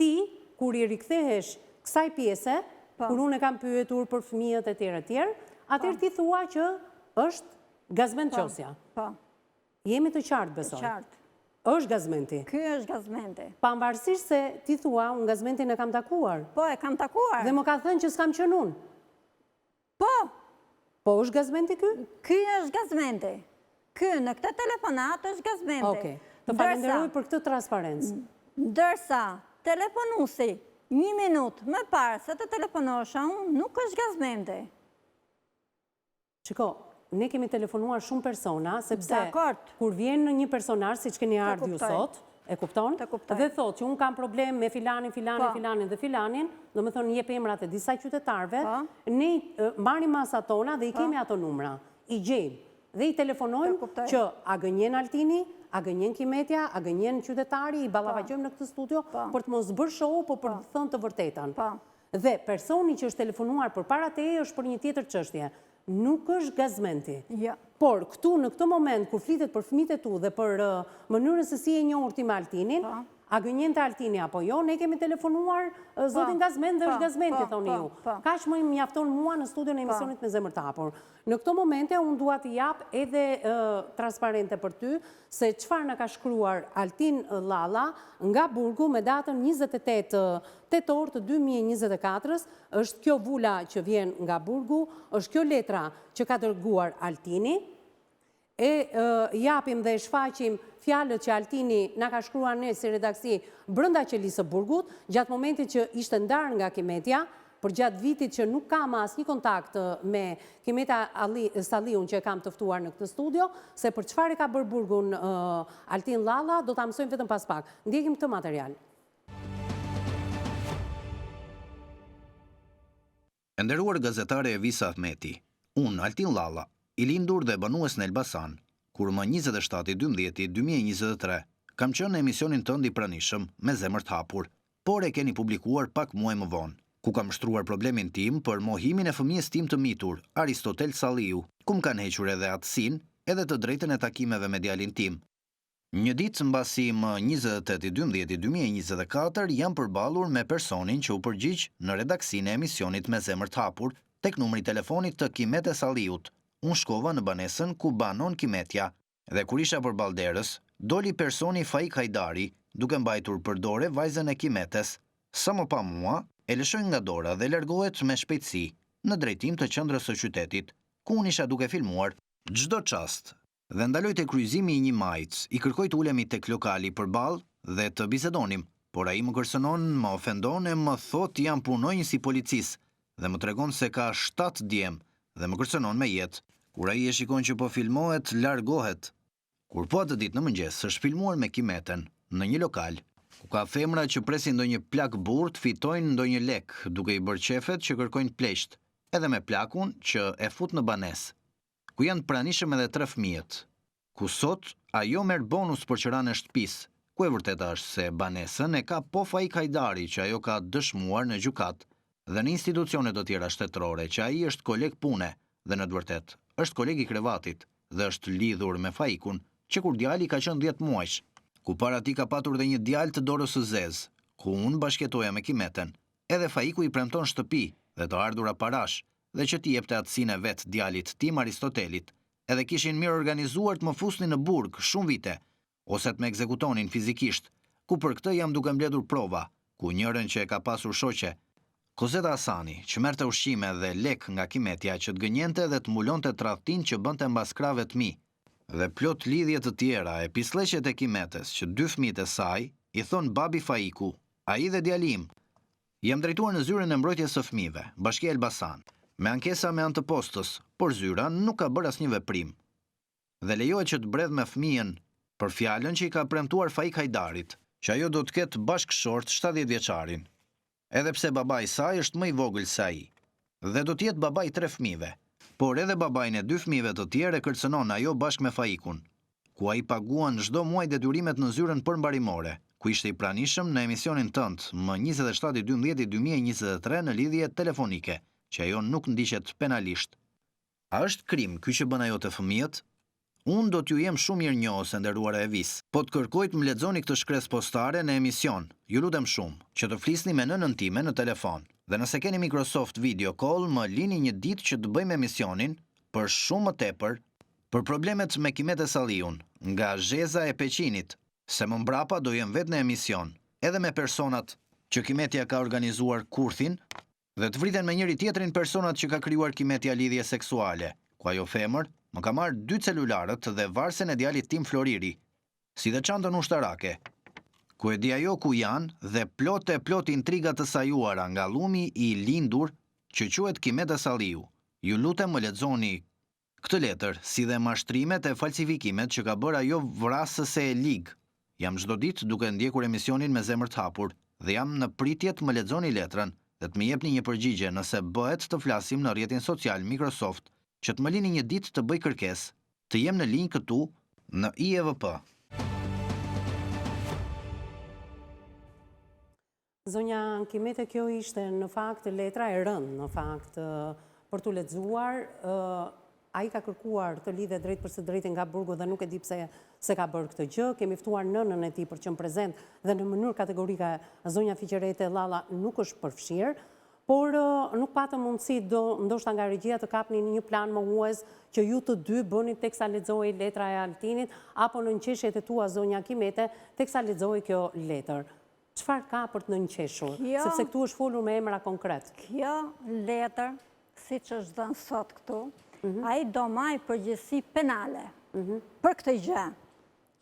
ti, kur i rikthehesh kësaj pjese, kur unë e kam pyetur për fëmijët e tjerë, atëherë ti thua që është Gazment Qosja. Jemi të qartë, besoj. Qartë. është gazmenti. Ky është gazmenti. Pavarësisht se ti thua, unë gazmentin e kam takuar. Po, e kam takuar. Dhe më ka thënë që s'kam qenë unë. Po. Po është gazmenti ky? Ky është gazmenti. Ky në këtë telefonat është gazmenti. Okej. Të falenderoj për këtë transparencë. Ndërsa telefonuesi 1 minutë më parë se të telefonosha unë, nuk është gazmenti. Shiko, ne kemi telefonuar shumë persona, sepse kur vjen në një personar, si që keni ardhur ju sot, e kupton? Dhe thot që unë kam problem me filanin dhe filanin, do me thonë jep emrat e disa qytetarve, ne marrim masat tona dhe i kemi ato numra, i gjejmë. Dhe i telefonojmë që a gënjen Altini, a gënjen Kimetja, a gënjen qytetari, i ballavaqojmë në këtë studio për të mos bërë show, por për të thënë të vërtetën. dhe personi që është telefonuar për para teje është për një tjetër çështje. Nuk është gazmenti. Ja. Por këtu në këtë moment kur flitet për fëmijët e tu dhe për mënyrën se si e njohur ti me Altinin, a gënjente Altini apo jo, ne kemi telefonuar zotin Gazment dhe është Gazmenti, thoni ju. Kaq më mjafton mua në studion e emisionit Me Zemër të Hapur. Në këto momente unë dua të jap edhe transparente për ty se çfarë na ka shkruar Altin Llalla nga Burgu me datën 28 tetor të 2024-s. Është kjo vula që vjen nga Burgu, është kjo letra që ka dërguar Altini. Japim dhe shfaqim fjalët që Altini na ka shkruar ne si redaksi brenda qelisë së Burgut, gjatë momentit që ishte ndarë nga Kimetja, për gjatë vitit që nuk kam asnjë kontakt me Kimeta Salliun që e kam të ftuar në këtë studio, se për çfarë ka bërë Burgun Altin Llalla, do ta mësojmë vetëm pas pak. Ndjekim këtë material. E nderuar gazetare Evisa Ahmeti, unë Altin Llalla, i lindur dhe banues në Elbasan, kur më 27/12/2023 kam qenë në emisionin tënd i pranishëm Me Zemër të Hapur, por e keni publikuar pak muaj më vonë, ku kam shtruar problemin tim për mohimin e fëmijës tim të mitur, Aristotel Salliu, ku më kanë hequr edhe atësinë edhe të drejtën e takimeve me djalin tim. Një ditë mbasi më 28/12/2024 jam përballur me personin që u përgjigj në redaksinë e emisionit Me Zemër të Hapur tek numri i telefonit të Kimete Salliut. Unë shkova në banesën ku banon Kimetja, dhe kur isha përballë derës, doli personi Faik Hajdari, duke mbajtur për dore vajzën e Kimetes. Sa më pa mua, e lëshoi nga dora dhe largohet me shpejtësi në drejtim të qendrës së qytetit, ku unë isha duke filmuar çdo çast. Dhe ndaloj te kryqëzimi i një majc, i kërkoj të ulemi tek lokali përballë dhe të bisedonim, por ai më kërcënon, më ofendon e më thot jam punonjës i policisë dhe më tregon se ka 7 djem dhe më kërcënon me jetë. Kur ai e shikon që po filmohet, largohet. Kur po atë ditë në mëngjes është filmuar me Kimeten në një lokal, ku ka femra që presin ndonjë plak burr të fitojnë ndonjë lek, duke i bërë qefet që kërkojnë pleqt, edhe me plakun që e fut në banesë, ku janë pranishëm edhe 3 fëmijët, ku sot ajo merr bonus për qiranë e shtëpisë, ku e vërteta është se banesën e ka po Faik Hajdari që ajo ka dëshmuar në gjykat dhe në institucione të tjera shtetërore që ai është koleg pune dhe në të vërtetë është koleg i krevatit dhe është lidhur me Faikun që kur djali ka qenë 10 muajsh, ku para ti ka patur dhe një djalë të dorës së zezë, ku unë bashkëtoja me Kimeten, edhe Faiku i premton shtëpi dhe të ardhura parash dhe që t'i jepte atësinë e vet djalit tim Aristotelit, edhe kishin mirë organizuar të më fusnin në burg shumë vite, ose të më ekzekutonin fizikisht, ku për këtë jam duke mbledhur prova, ku njërin që e ka pasur shoqe, Kozeta Hasani, që merrte ushqime dhe lek nga Kimetja që të gënjente dhe të mbulonte tradhtin që bënte mbas krave të mi, dhe plot lidhje të tjera e pisleqet e Kimetes që 2 fëmijët e saj i thon babi Faiku, ai dhe djali im. Jam drejtuar në zyrën e mbrojtjes së fëmijëve, Bashkia Elbasan, me ankesa me anë të postës, por zyra nuk ka bërë asnjë veprim. Dhe lejohet që të bredh me fëmijën për fjalën që i ka premtuar Faik Hajdarit, që ajo do të ketë bashkëshort 70 vjeçarin. Edhe pse babai i saj është më i vogël se ai, dhe do të jetë babai i 3 fëmijëve, por edhe babain e 2 fëmijëve të tjerë e kërcënon ajo bashkë me Faikun, ku ai paguan çdo muaj detyrimet në zyrën përmbarimore, ku ishte i pranishëm në emisionin tënd më 27/12/2023 në lidhje telefonike, që ajo nuk ndiqet penalisht. A është krim ky që bën ajo te fëmijët? Unë do t'ju jem shumë mirënjohës e nderuara Evis, po të kërkoj të më lexoni këtë shkresë postare në emision. Ju lutem shumë që të flisni me nënën time në telefon. Dhe nëse keni Microsoft Video Call, më lini një ditë që të bëjmë emisionin për shumë më tepër për problemet me Kimete Salliun, nga zheza e Peqinit, se më mbrapa do jem vetë në emision, edhe me personat që Kimetja ka organizuar kurthin dhe të vriten me njëri tjetrin personat që ka krijuar Kimetja lidhje seksuale, ku ajo femër më ka marrë 2 celularët dhe varsen e djalit tim Floriri, si dhe çantën ushtarake, ku e di ajo ku janë dhe plot intriga të sajuara nga llumi i lindur që quhet Kimeta Salliu. Ju lutem më lexoni këtë letër, si dhe mashtrimet e falsifikimet që ka bërë ajo vrasëse e lig. Jam çdo ditë duke ndjekur emisionin Me Zemër të Hapur dhe jam në pritje të më lexoni letrën dhe të më jepni një përgjigje nëse bëhet të flasim në rrjetin social Microsoft, që të më lini një ditë të bëj kërkesë, të jem në linjë këtu në IEVP. Zonja Kimete, kjo ishte në fakt letra e rënd, në fakt, për të lexuar. A i ka kërkuar të lidhe drejt për së drejti nga burgu dhe nuk e di pse se ka bërë këtë gjë. Kemi ftuar nënën e tij për qenë prezent dhe në mënyrë kategorike zonja Fiqerete Llalla nuk është përfshirë, por nuk patëm mundësi ndoshta nga regjia të kapnin një plan mohues që ju të dy bëni teksa lexoi letra e Altinit apo në nqeshjet e tua zonja Kimete teksa lexoi kjo letër. Çfarë ka për të nënqeshur? Sepse këtu është folur me emra konkret. Kjo letër, siç është dhënë sot këtu, ai do maj përgjegjësi penale për këtë gjë,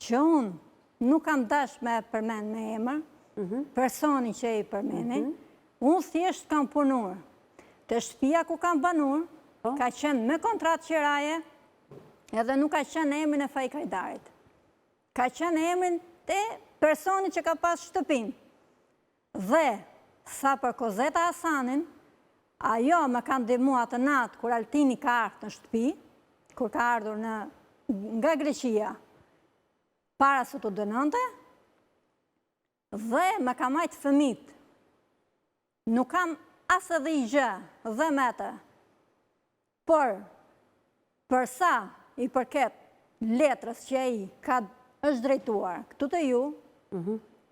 që unë nuk kam dash me përmend me emër, personi që i përmendin, unë thjesht kam punur. Të shtëpia ku kam banur, ka qenë me kontratë qiraje, edhe nuk ka qenë emrin e fajkajdarit. Ka qenë emrin e personi që ka pas shtëpin. Dhe, sa për Kozeta Hasanin, ajo më ka ndihmu atë natë kur Altini ka ardhur në shtëpi, kur ka ardhur nga Greqia, para se të dënonte, dhe më ka majtë fëmijët. Nuk kam as edhe i gjë dhe me të. Por, përsa i përket letrës që ai është drejtuar këtu të ju,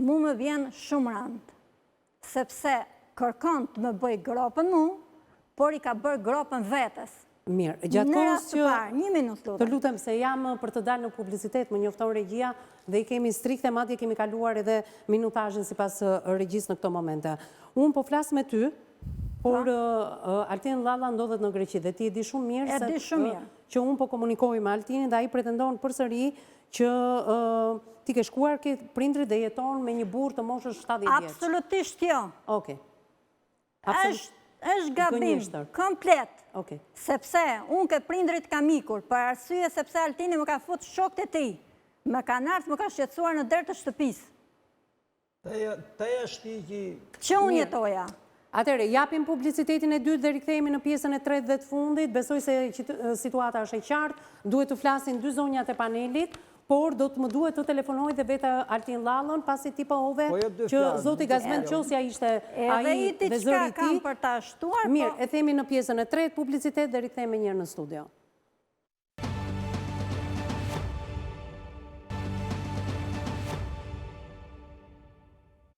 mu më vjen shumë rënd, sepse kërkon të më bëj gropën mu, por i ka bërë gropën vetës. Mirë, gjatë kohës që... Një minutë lutem. Të lutem se jam për të dalë në publicitet, më njofton regjia dhe i kemi strikte, madje kemi kaluar edhe minutazhin sipas regjisë në këto momente. Unë po flas me ty, por Altin Llalla ndodhet në Greqi dhe ti e di shumë mirë që unë po komunikoj me Altinin dhe ai pretendon përsëri që ti ke shkuar ke prindrit dhe jeton me një burr të moshës 70 vjeç. Absolutisht jo. Okej. Është gabim komplet. Okej. Sepse unë ke prindrit kam ikur, për arsye sepse Altini më ka fut shokët e tij. Më kanë ardhur, më ka shqetësuar në derë të shtëpisë. Te është që unë jetoja. Atëre, japim publicitetin e dytë dhe rikthehemi në pjesën e tretë dhe të fundit. Besoj se situata është e qartë, duhet të flasin dy zonjat e panelit, por do të më duhet të telefonoj dhe vetë Altin Llallën, pasi ti pohove që zoti Gazmend Qosja ishte ai dhe zëri i tij. Për ta shtuar. Mirë, e themi në pjesën e tretë, publicitet dhe rikthehemi një herë në studio.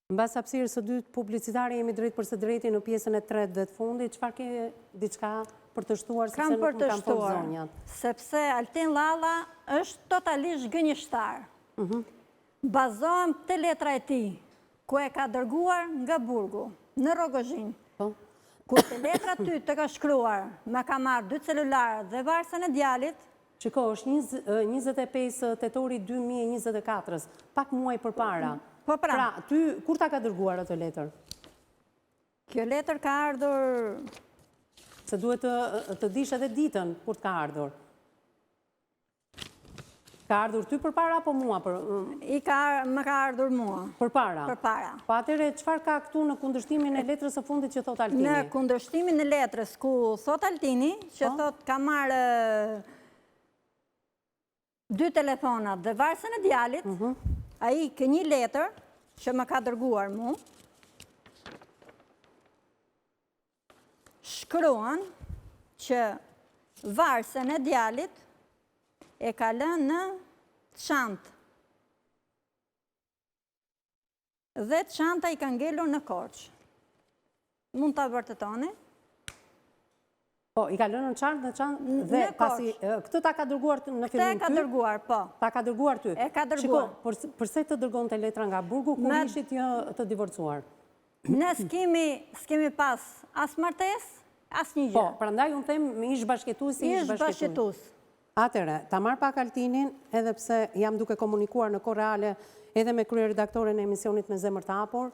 Mbas hapësirës së dytë publicitare jemi drejt për së drejti në pjesën e tretë dhe të fundit. Çfarë ke diçka për të shtuar sepse nuk më kanë folur zonjat? Sepse Altin Llalla është totalisht gënjeshtar. Bazohem te letra e tij, ku e ka dërguar nga burgu në Rogozhin. Ku te letra ty të ka shkruar, më ka marrë 2 celularët dhe varsën e djalit. Shiko, është 25 tetori 2024, pak muaj përpara. Pra, ty, kur ta ka dërguar atë letër? Kjo letër ka ardhur... Se duhet të dish edhe ditën kur ka ardhur. Ka ardhur ty përpara apo mua? Më ka ardhur mua. Përpara? Përpara. Po atëre, çfarë ka këtu në kundërshtimin e letrës së fundit që thot Altini? Në kundërshtimin e letrës ku thot Altini, që thot ka marrë 2 telefonat dhe varsën e djalit, ai ka një letër që më ka dërguar mu, shkruan që varsën e djalit e ka lënë në çantë. Dhe çanta i ka ngelur në Korçë. Mund ta vërtetoni? Po, i ka lënë në çantë dhe pasi këtë ta ka dërguar në fillim ty? Këtë e ka dërguar, po. Ta ka dërguar ty? E ka dërguar. Shiko, përse të dërgonte letra nga burgu kur ishit të divorcuar? Ne s'kemi pas as martesë, as një gjë. Po, prandaj unë them me ish bashkëtues. Atëre, ta marr pak Altinin, edhe pse jam duke komunikuar në kohë reale edhe me kryeredaktoren e emisionit Me Zemër të Hapur.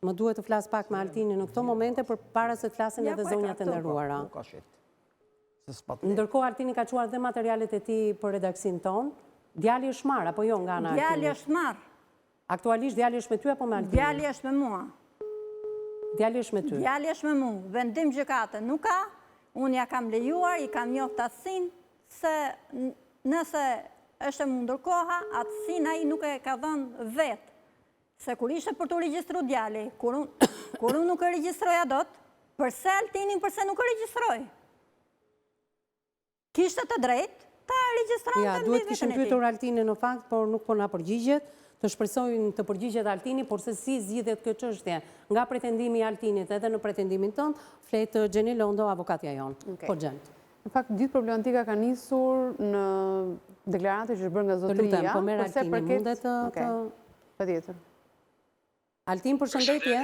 Më duhet të flas pak me Altinin në këto momente përpara se të flasin edhe zonjat e nderuara. Ndërkohë Altini ka çuar dhe materialet e tij për redaksin ton. Djali është marr apo jo nga ana e Altinit? Djali është marr. Aktualisht djali është me ty apo me Altinin? Djali është me mua. Djali është me ty? Djali është me mua. Vendim gjykate nuk ka. Unë ja kam lejuar, i kam njoft atësin, se nëse është e mundur koha, atësin ai nuk e ka dhënë vetë. se kur ishte për të regjistru djali, kur unë nuk e regjistroja dot, përse Altinin përse nuk e regjistroj? Kishte të drejt, ta regjistron Ja, të duhet kishim pyetur Altinin në fakt, por nuk po na përgjigjet. Të shpresojnë të përgjigjet Altini, por se si zgjidhet kjo çështje nga pretendimi i Altinit edhe në pretendimin tënd, flet Gjeni Londo, avokatja jonë. Po Gjen. Në fakt, gjithë problematika ka nisur në deklaratë që është bërë nga zotëria. Të lutem, po merr Altini, mundet të... Patjetër. Altin, përshëndetje.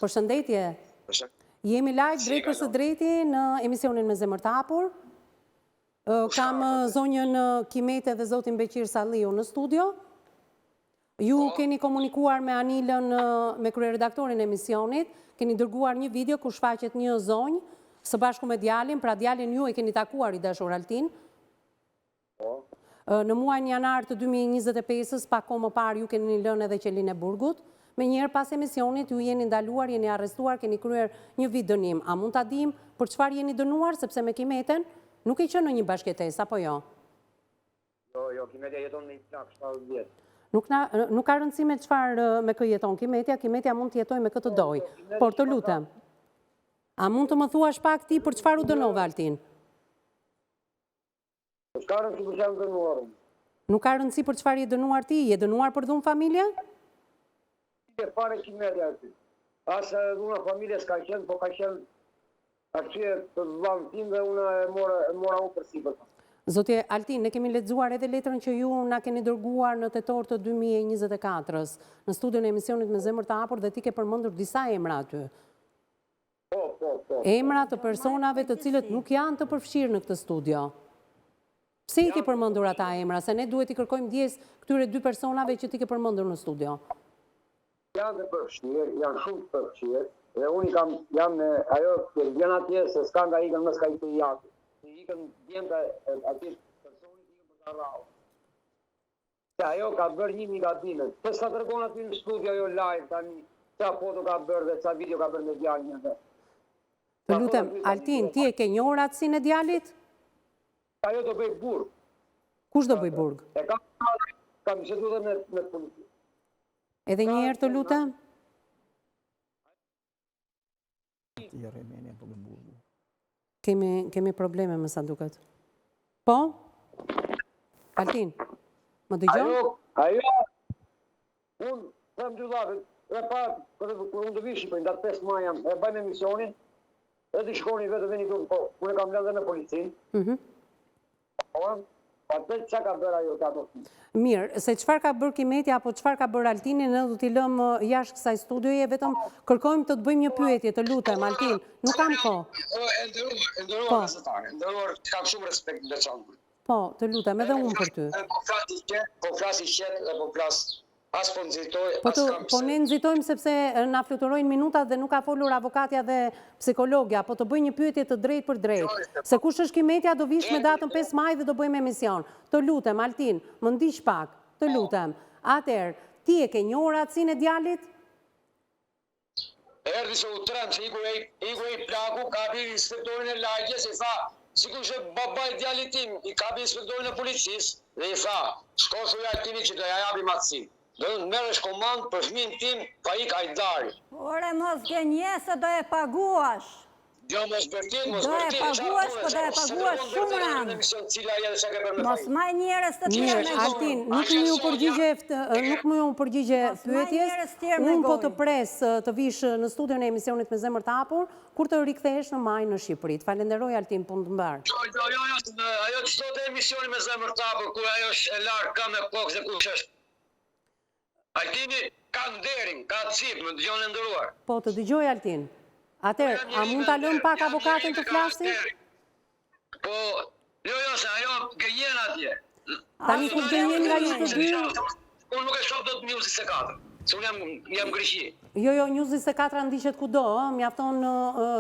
Përshëndetje. Jemi live drejt për së drejti në emisionin Me Zemër të Hapur. Kam zonjën Kimete dhe zotin Beqir Salliu në studio. Ju keni komunikuar me Anilën, me kryeredaktorin e emisionit, keni dërguar një video ku shfaqet një zonjë së bashku me djalin, pra djalin ju e keni takuar i dashur Altin. Në muajin janar të 2025-s, pak kohë më parë ju keni lënë edhe qelin e Burgut. Me njerë pas emisionit ju jeni ndaluar, jeni arrestuar, keni kryer një vit dënim. A mund ta dim për çfarë jeni dënuar, sepse me Kimeten nuk e qenë në një bashkëtesë, apo jo? Jo, Kimetja jeton në një plak 70 vjet. Nuk ka rëndësi me çfarë me kë jeton Kimetja, Kimetja mund të jetojë me këtë doj. Por të lutem, a mund të më thuash pak ti për çfarë u dënove Altin? Nuk ka rëndësi për çfarë dënuar. Nuk ka rëndësi për çfarë je dënuar ti? Je dënuar për dhunë familje? E fare Kimetja aty. As dhuna familje s'ka qenë, po ka qenë arsye të vllain tim dhe unë e mora unë përsipër. Zotje Altin, ne kemi lexuar edhe letrën që ju na keni dërguar në tetor të 2024-s në studion e emisionit Me Zemër të Hapur dhe ti ke përmendur disa emra aty. Po. Emra të personave të cilët nuk janë të përfshirë në këtë studio. Pse i ke përmendur ata emra? Se ne duhet i kërkojmë ndjes këtyre dy personave që ti ke përmendur në studio. Janë të përfshirë, janë shumë të përfshirë, dhe unë jam në ajo që vjen atje se s'ka nga ikën më s'ka i të jakë. Ikën djenta ati personit ikën për të rrallë. Se ajo ka bërë një gabime. Se s'ka tërkon aty në studio ajo live, tani, sa foto ka bërë dhe sa video ka bërë me djallin edhe. Të lutem, Altin, ti e ke njohur atësinë e djalit? Ajo do bëj burg. Kush do bëj burg? E kam biseduar dhe me polici. Edhe një herë të lutem? Kemi probleme më sa duket. Po? Altin, më dëgjon? Ajo, unë them dy lavit, dhe pa, kër unë të vishi, për ndatë 5 maj jam, e bajmë emisionin, edhe të shkoni vetë dhe një turë, po, unë e kam lënë dhe në policinë. Pa të që ka bërë ajo të ato. Mirë, se qëfar ka bërë Kimetja apo qëfar ka bërë Altini, ne du t'i lëmë jashtë kësaj studioje, vetëm kërkojmë të bëjmë një pyetje, të lutem, Altin, nuk kam ko. E ndëruar gazetare, ndëruar, kam shumë respekt në veçantë. Po, të lutem, edhe unë për ty. Po flasi qetë dhe po flasë, as po nëzitoj, as kam Po ne nëzitojmë sepse na fluturojnë minutat dhe nuk ka folur avokatja dhe psikologja, po të bëj një pyetje të drejt për drejt. Se kush është Kimetja do vish me datën 5 maj dhe do bëjmë emision. Të lutem, Altin, më ndiq pak, të lutem. Atëherë, ti e ke njohur atësinë e djalit? Erdi se u trem, se iku e i plaku, kapi inspektorin e lagjes, i tha, sikur që babaj djalit tim, i kapi inspektorin e policis, dhe i tha, shko thuj Altini që do ja japi matësi. Do në merresh komandë për fëmin tim, pa ik Ajdari. Ore, mos gjenje se do e paguash. Jo, mos bërtit. Do e paguash, po do e paguash shumë rëndë. Mos maj njerës të tjerë me gojë. Altin, nuk më ju përgjigje pyetjes, unë po të pres të vish në studion e emisionit Me Zemër të Hapur, kur të rikthehesh në maj në Shqipëri. Falenderoj Altin, punë të mbarë. Jo, ajo të sot e emisioni Me Zemër të Hapur, kur ajo është e larë, ka me kokë dhe kush është. Altini ka nderin, ka cip, më dëgjon e ndëruar. Po, të dëgjoj Altin. Atëherë, a mund ta lëm pak avokatën të flasi? Po, jo, se ajo gënjen atje. Tani kur gënjen nga ju të dy? Unë nuk e shoh dot News 24, se unë jam Greqi. Jo, News 24 ndiqet kudo, mjafton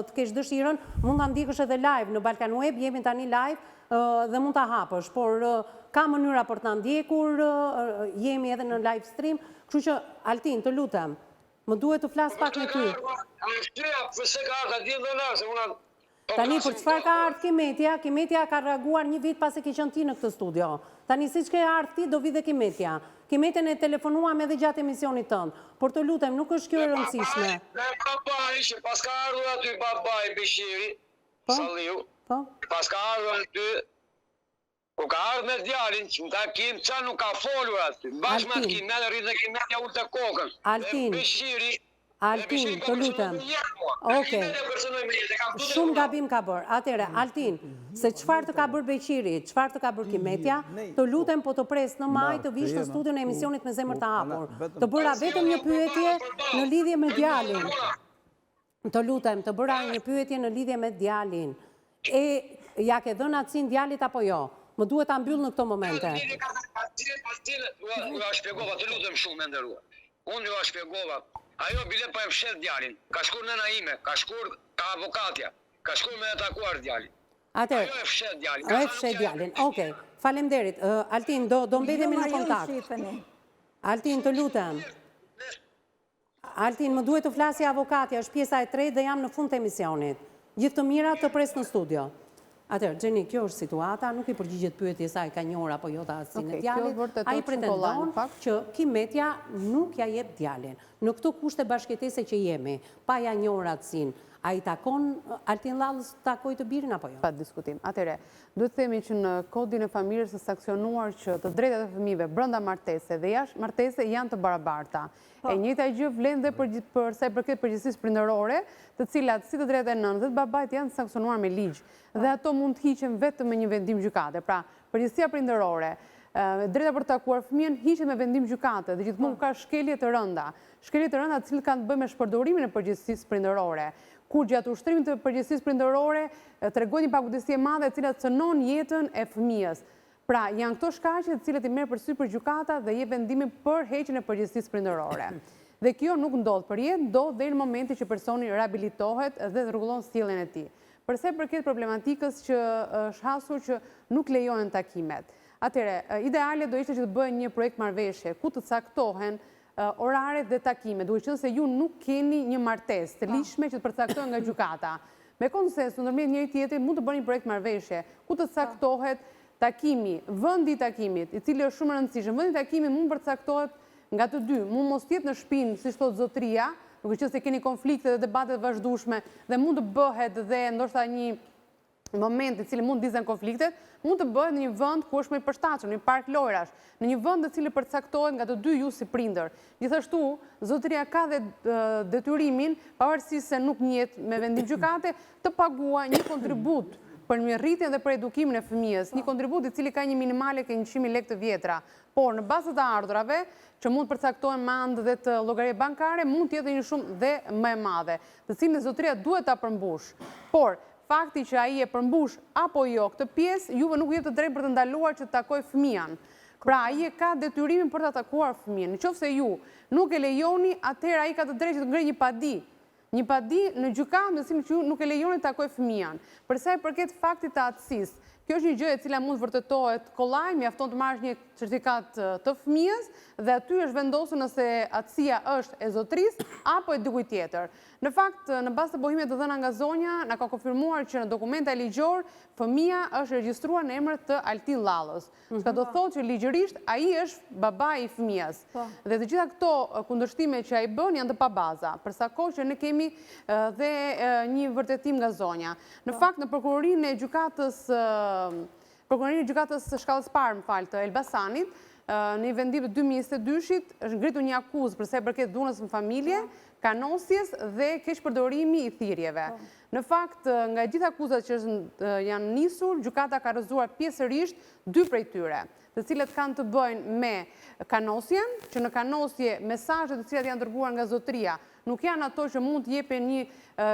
të kesh dëshirën, mund ta ndikësh edhe live në Balkan Web, jemi tani live dhe mund ta hapësh, por ka mënyra për ta ndjekur, jemi edhe në live stream, kështu që Altin, të lutem, më duhet të flas pak me ty. Pse ka ardha di dhe se unë Tani, për çfarë ka ardhur Kimetja? Kimetja ka reaguar një vit pas e ke qenë ti në këtë studio. Tani, siç ke ardhur ti, do vi dhe Kimetja. Kimetjen e telefonuam edhe gjatë emisionit tënd. Por të lutem, nuk është kjo e rëndësishme. Dhe babai, që pas ka ardhur aty babai Beshiri, Salliu, pas ka ardhur aty, ku ka ardhur me djalin, që në takim, qa nuk ka folur aty. Bashkë me Kimet, edhe rritë dhe Kimetja ullë të kokën. Altin, të lutem. Oke. Shumë gabim ka bërë. Atere, Altin, se qëfar të ka bërë Beqiri, qëfar të ka bërë Kimetja, të lutem po të pres në maj të vishë të studion e emisionit me zemër të hapur. Të bëra vetëm një pyetje në lidhje me djalin. Të lutem, të bëra një pyetje në lidhje me djalin. E, ja ke dhënë atësin djalit apo jo? Më duhet ta mbyll në këto momente. Unë ju a shpjegova, të lutem shumë e ndërua. Unë ju a shpjegova. Ajo bile pa e fshet djalin, ka shkur nëna ime, ka shkur ka avokatja, ka shkur me e takuar djalin. Ajo e fshet djalin. Ajo e fshet djalin, okej. Falemderit. Altin, do mbetemi në kontakt. Altin, të lutem. Altin, më duhet të flasja avokatja, është pjesa e tretë dhe jam në fund të emisionit. Gjithë të mira të pres në studio. Atër, Gjeni, kjo është situata, nuk i përgjigjet pyetje sa e ka një orë apo jo të atësin e djalit, a i pretendon që Kimetja nuk ja jep djalin. Në këto kushte bashkëtese që jemi, pa ja një orë atësin, a i takon Altin Lallës takoj të birin apo jo? Pa diskutim. Atere, duhet themi që në kodin e familjes është sankcionuar që të drejtat e fëmijëve brenda martese dhe jashtë martese janë të barabarta. E njëjta gjë vlen dhe për sa i përket përgjegjësisë prindërore, të cilat si të drejtat e nënës dhe të babait janë sankcionuar me ligj dhe ato mund të hiqen vetëm me një vendim gjykate. Pra, përgjegjësia prindërore, drejta për të takuar fëmijën hiqet me vendim gjykate dhe gjithmonë ka shkelje të rënda. Shkelje të rënda të cilat kanë të bëjnë me shpërdorimin e përgjegjësisë prindërore. Kur gjatë ushtrimit të përgjegjësisë prindërore tregon një pagudësi e madhe e cila cënon jetën e fëmijës. Pra, janë këto shkaqe të cilët i merr përsipër për gjykata dhe jep vendimin për heqjen e përgjegjësisë prindërore. Dhe kjo nuk ndodh për jetë, ndodh deri në momentin që personi rehabilitohet dhe rregullon sjelljen e tij. Për sa i përket problematikës që është hasur që nuk lejohen takimet. Atëre, ideale do ishte që të bëhen një projekt marrëveshje ku të caktohen oraret dhe takimet, duhet qenë se ju nuk keni një martesë të lishme që të përcaktohen nga gjykata. Me konsensus ndërmjet njëri tjetrit mund të bëni një projekt marrëveshje ku të caktohet takimi, vendi i takimit, i cili është shumë i rëndësishëm. Vendi i takimit mund përcaktohet nga të dy, mund mos jetë në shtëpinë, siç thotë zotëria, duke qenë se keni konflikte dhe debate të vazhdueshme dhe mund të bëhet dhe ndoshta një moment i cili mund dizën konfliktet, mund të bëhet në një vend ku është më i përshtatshëm, në një park lojrash, në një vend i cili përcaktohet nga të dy ju si prindër. Gjithashtu, zotëria ka dhe detyrimin, pavarësisht se nuk njihet me vendim gjykate, të paguajë një kontribut për mirëritjen dhe për edukimin e fëmijës, një kontribut i cili ka një minimale ke 100.000 lekë të vjetra, por në bazë të ardhurave, që mund përcaktohen me anë dhe të llogarie bankare, mund të jetë një shumë dhe më e madhe, të cilën zotëria duhet ta përmbush. Por fakti që ai e përmbush apo jo këtë pjesë, juve nuk jep të drejtë për të ndaluar që të takojë fëmijën. Pra ai e ka detyrimin për ta takuar fëmijën. Nëse ju nuk e lejoni, atëherë ai ka të drejtë të ngrejë një padi. Një padi në gjykatë në cilën ju nuk e lejoni të takojë fëmijën. Për sa i përket faktit të atësisë, kjo është një gjë e cila mund të vërtetohet kollaj, mjafton të marrësh një certifikat të fëmijës dhe aty është vendosur nëse atësia është e zotërisë apo e dikujt tjetër. Në fakt, në bazë të pohimeve të dhëna nga zonja, na ka konfirmuar që në dokumenta ligjor fëmia është regjistruar në emër të Altin Lallës. Çka do thotë që ligjërisht ai është babai i fëmijës. Dhe të gjitha këto kundërshtime që ai bën janë të pabaza, për sa kohë që ne kemi dhe një vërtetim nga zonja. Në fakt, në prokurorinë e gjykatës shkallës parë, të Elbasanit, në një vendim të 2022-shit është ngritur një akuzë për sa i përket dhunës në familje, kanosjes dhe keqpërdorimi i thirrjeve. Në fakt, nga gjitha akuzat që janë nisur, gjykata ka rrëzuar pjesërisht 2 prej tyre, të cilët kanë të bëjnë me kanosjen, që në kanosje mesazhet të cilat janë dërguar nga zotëria nuk janë ato që mund të jepen një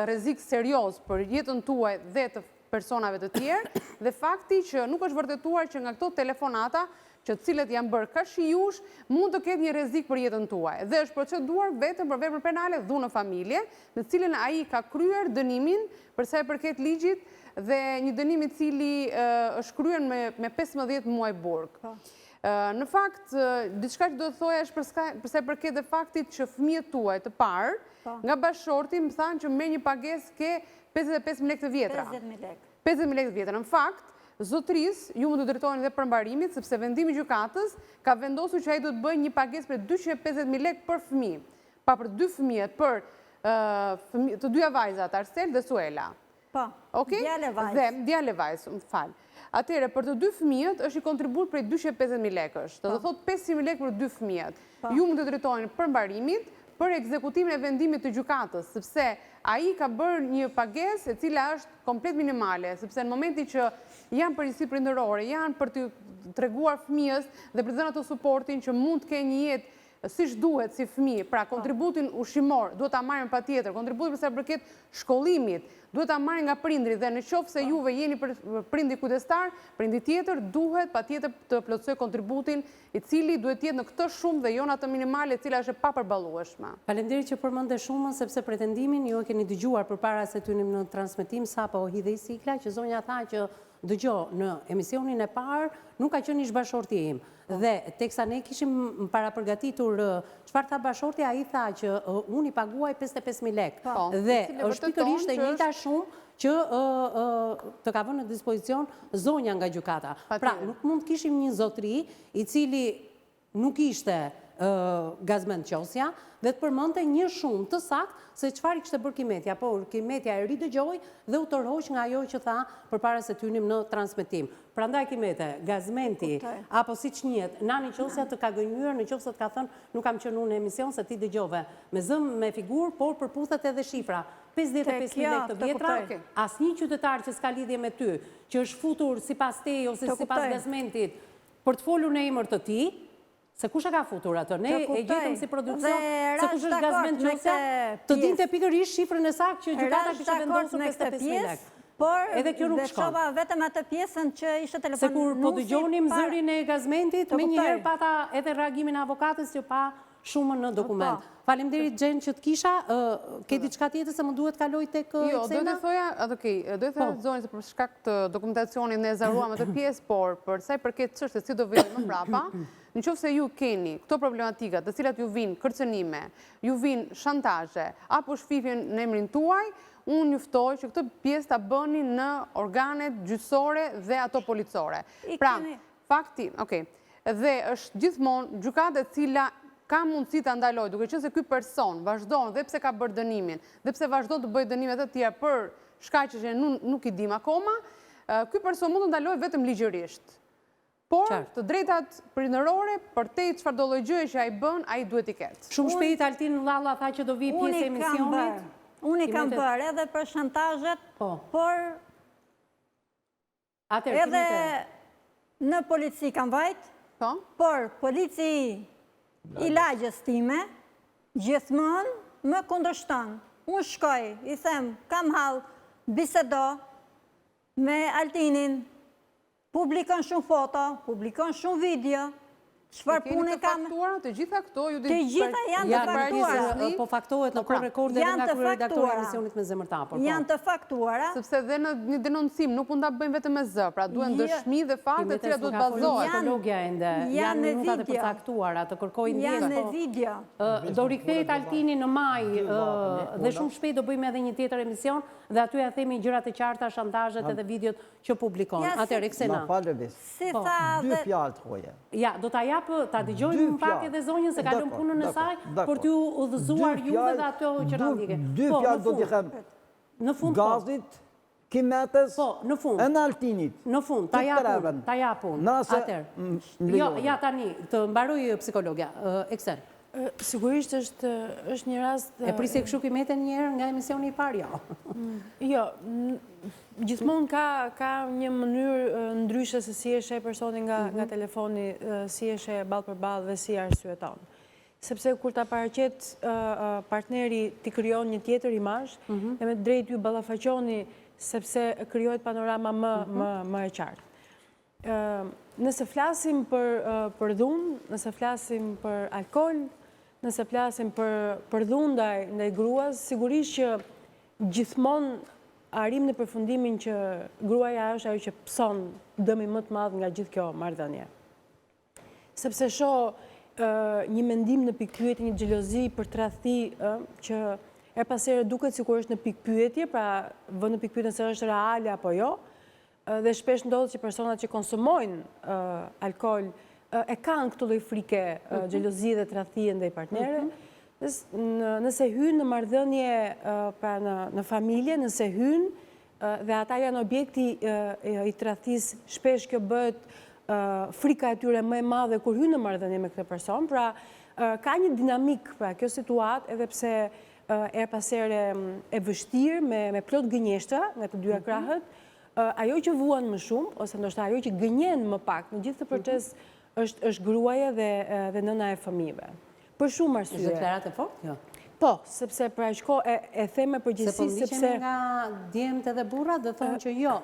rrezik serioz për jetën tuaj dhe të personave të tjerë, dhe fakti që nuk është vërtetuar që nga këto telefonata që të cilët janë bërë kashijush, mund të ketë një rrezik për jetën tuaj. Dhe është proceduar vetëm për vepër penale dhunë në familje, në cilën ai ka kryer dënimin për sa i përket ligjit dhe një dënim i cili është kryer me 15 muaj burg. Në fakt, diçka që do të thoja është përse përket dhe faktit që fëmijët tuaj të parë, nga bashkëshorti më thanë që me një pagesë ke 55.000 lekë të vjetra. 50.000 lekë. 50.000 lekë të vjetra. Në fakt, zotris, ju më të drejtojnë dhe përmbarimit, sepse vendimi gjykatës ka vendosur që ai do të bëjë një pagesë për 250.000 lekë për fëmijë. Pa për 2 fëmijët, për të dyja vajzat, Arsel dhe Suela. Po, djale vajzë. Dhe djale vajzë, më falë. Atere, për të 2 fëmijët është i kontribut prej 250.000 lekësh. Të thot 500.000 lekë për 2 fëmijët. Ju më të drejtojnë përmbarimit për ekzekutimin e vendimit të gjykatës, sepse ai ka bërë një pagesë e cila është komplet minimale, sepse në momenti që janë përgjegjësi prindërore, janë për të treguar fëmijës dhe për të dhënë ato suportin që mund të kenë një jetë siç duhet si fëmijë, pra kontributin ushqimor duhet ta marrin patjetër, kontributin për sa përket shkollimit duhet ta marrin nga prindrit dhe në qoftë se juve jeni prindi kujdestar, prindi tjetër duhet patjetër të plotësojë kontributin i cili duhet të jetë në këtë shumë dhe jo në atë minimale e cila është e papërballueshme. Faleminderit që përmendë shumën sepse pretendimin ju e keni dëgjuar përpara se të hynim në transmetim sapo hidhej sikla që zonja tha që dëgjoj në emisionin e parë nuk ka qenë ish bashorti im. Dhe teksa ne kishim para përgatitur çfarë tha bashorti, ai tha që unë i paguaj 55.000 lekë. Dhe është pikërisht e njëjta shumë që të ka vënë në dispozicion zonja nga gjykata. Pra, nuk mund të kishim një zotëri i cili nuk ishte Gazmend Qosja dhe të përmendte një shumë të saktë se çfarë kishte bërë Kimetja, por Kimetja e ridëgjoi dhe u tërhoq nga ajo që tha përpara se të hynim në transmetim. Prandaj Kimete, Gazmenti apo siç njihet, Nani Qosja të ka gënjur nëse të ka thënë nuk kam qenë unë në emision se ti dëgjove me zëm me figurë, por përputhet edhe shifra. 55.000 lekë të vjetra, asnjë qytetar që s'ka lidhje me ty, që është futur sipas teje ose sipas Gazmentit për të folur në emër të tij, se kush e ka futur atë? Ne e gjetëm si produksion se kush është Gazmend Qosja, të dinte pikërisht shifrën e saktë që gjykata kishte vendosur 55.000 lekë. Por edhe kjo nuk shkon. Veçova vetëm atë pjesën që ishte telefon. Se kur po dëgjonim zërin e Gazmendit, menjëherë pata edhe reagimin e avokatës që pa shumën në dokument. Faleminderit Gjen që të kisha, ke diçka tjetër se më duhet kaloj tek Eksena? Jo, do të thoja, do të thoja zonjë se për shkak të dokumentacionit ne zaruam atë pjesë, por për sa i përket çështës si do vijë më mbrapa, nëse ju keni këto problematika të cilat ju vinë kërcënime, ju vinë shantazhe apo shfifje në emrin tuaj, unë juftoj që këtë pjesë ta bëni në organet gjyqësore dhe ato policore. Pra, fakti, dhe është gjithmonë gjykata e cila ka mundësi të ndaloj, duke qenë se ky person vazhdon dhe pse ka bërë dënimin, dhe pse vazhdon të bëjë dënime të tjera për shkaqe që nuk i dim akoma, ky person mund të ndaloj vetëm ligjërisht. Por të drejtat prindërore, për te çfarëdo lloj gjëje që ai bën, ai duhet i ketë. Shumë shpejt Altin Llalla tha që do vi pjesë e emisionit. Unë i kam bërë edhe për shantazhet, por edhe në polici kam vajt, por polici i lagjes time, gjithmonë më kundërshton. Unë shkoj, i them, kam hall, bisedo me Altinin, publikon shumë foto, publikon shumë video, çfarë pune kam... Të gjitha këto ju të gjitha janë të faktuara. Po faktohet në kërë rekorde dhe nga kërë redaktori e emisionit me zemër ta. Janë të faktuara. Sepse dhe në një denoncim nuk mund ta bëjmë vetëm me zë, pra duen dëshmi dhe fakte të cilat duhet bazohet. Janë minutat e përcaktuara, të kërkojnë ndjesë. Janë në video. Do rikthehet Altini në maj dhe shumë shpejt do bëjmë edhe një tjetër emision dhe aty ja themi gjërat e qarta, shantazhet edhe videot që publikon. Atëherë Eksena. Dy fjalë thoje. Ja, do ta jap, ta dëgjojmë më pak edhe zonjën se ka lënë punën e saj për t'ju udhëzuar juve dhe ato që na ndike. Dy fjalë do t'i them. Në fund Gazit, Kimetes, në fund. E në Altinit. Në fund, ta japun. Atëherë. Jo, ja tani, të mbaroj psikologja. Eksen. Sigurisht është një rast... E prisi kështu Kimete njëherë nga emisioni i parë, jo. Jo, gjithmonë ka një mënyrë ndryshe se si eshe personi nga telefoni, si eshe ballë për ballë dhe si arsyeton. Sepse kur ta paraqet partneri ti krijon një tjetër imazh, dhe me drejt ju ballafaqoni sepse krijohet panorama më e qartë. Nëse flasim për dhunë, nëse flasim për alkool, nëse flasim për dhunë ndaj gruas, sigurisht që gjithmonë arrim në përfundimin që gruaja është ajo që pëson dëmi më të madh nga gjithë kjo marrëdhënie. sepse shoh një mendim në pikpyetje, një xhelozi për tradhti që pas here duket sikur është në pikpyetje, pra vë në pikpyetje se është reale apo jo, dhe shpesh ndodhet që personat që konsumojnë alkool e kanë këtë lloj frike, xhelozi dhe tradhtie ndaj partnerit. Nëse hyn në marrëdhënie pra në familje, nëse hyn dhe ata janë objekti i tradhtisë, shpesh kjo bëhet frika e tyre më e madhe kur hyn në marrëdhënie me këtë person. Pra ka një dinamik, pra kjo situatë, edhe pse pas here e vështirë me plot gënjeshtra nga të dyja krahët, ajo që vuan më shumë, ose ndoshta ajo që gënjen më pak në gjithë këtë proces është gruaja dhe nëna e fëmijëve. Për shumë arsye. Është deklaratë e fortë, jo? Po, sepse pra shko e them me përgjithësi, sepse nga djemtë edhe burrat dhe thonë që jo.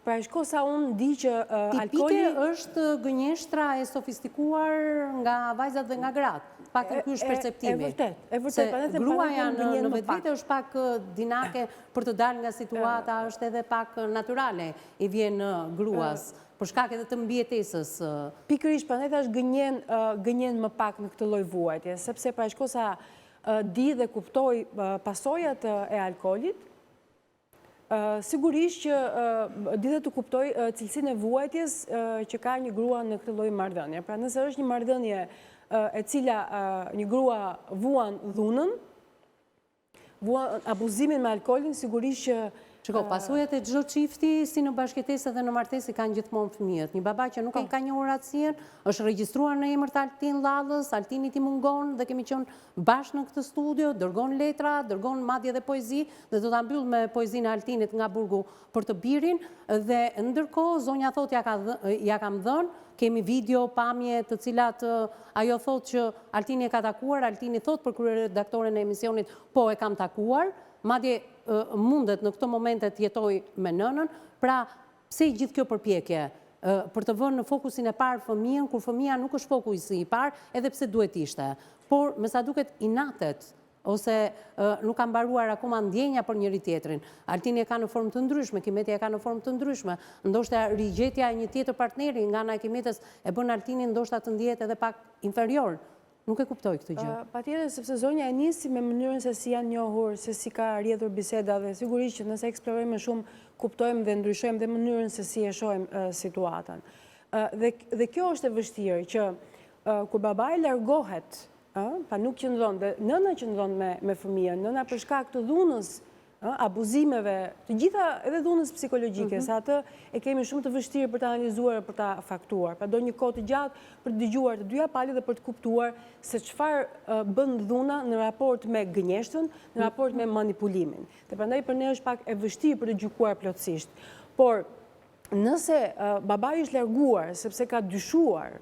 Pra shko sa unë di që alkooli... Tipike është gënjeshtra e sofistikuar nga vajzat dhe nga gratë. Pak të ky është perceptimi. E vërtet. Se gruaja në vetvete është pak dinake për të dalë nga situata, është edhe pak natyrale i vjen gruas, për shkak edhe të mbijetesës. Pikërisht, prandaj thash gënjen më pak në këtë lloj vuajtje, sepse pra shko sa di dhe kuptoj pasojat e alkoolit, sigurisht që di dhe të kuptoj cilësinë e vuajtjes që ka një grua në këtë lloj marrëdhënie. Pra nëse është një marrëdhënie e cila një grua vuan dhunën, vuan abuzimin me alkoolin, sigurisht që Shiko, pasojat e çdo çifti, si në bashkëtesë dhe në martesë, kanë gjithmonë fëmijët. Një baba që nuk e ka njohur atësien, është regjistruar në emër të Altin Llallës, Altini ti mungon dhe kemi qenë bashkë në këtë studio, dërgon letra, dërgon madje edhe poezi, dhe do ta mbyll me poezinë e Altinit nga burgu për të birin, dhe ndërkohë zonja thotë ja kam dhënë, kemi video, pamje të cilat ajo thotë që Altini e ka takuar, Altini thotë për kryeredaktoren e emisionit, po e kam takuar, madje mundet në këto momente të jetoj me nënën, pra pse i gjithë kjo përpjekje për të vënë në fokusin e parë fëmijën, kur fëmija nuk është fokusi i parë, edhe pse duhet ishte. Por, me sa duket inatet, ose nuk ka mbaruar akoma ndjenja për njëri tjetrin. Altini e ka në formë të ndryshme, Kimetja e ka në formë të ndryshme, ndoshta rigjetja e një tjetër partneri nga ana e Kimetës e bën Altinin ndoshta të ndihet edhe pak inferior. Nuk e kuptoj këtë gjë. Patjetër, sepse zonja e nisi me mënyrën se si janë njohur, se si ka rrjedhur biseda, dhe sigurisht që nëse eksplorojmë më shumë, kuptojmë dhe ndryshojmë dhe mënyrën se si e shohim situatën. Dhe kjo është e vështirë, që kur babai largohet, pa nuk qëndron, dhe nëna qëndron me fëmijën, nëna për shkak të dhunës, abuzimeve, të gjitha edhe dhunës psikologjike, sa atë e kemi shumë të vështirë për të analizuar e për të faktuar. Pa do një kohë të gjatë për të dëgjuar të dyja palët dhe për të kuptuar se çfarë bën dhuna në raport me gënjeshtën, në raport me manipulimin. Dhe prandaj për ne është pak e vështirë për të gjykuar plotësisht. Por nëse babai është larguar sepse ka dyshuar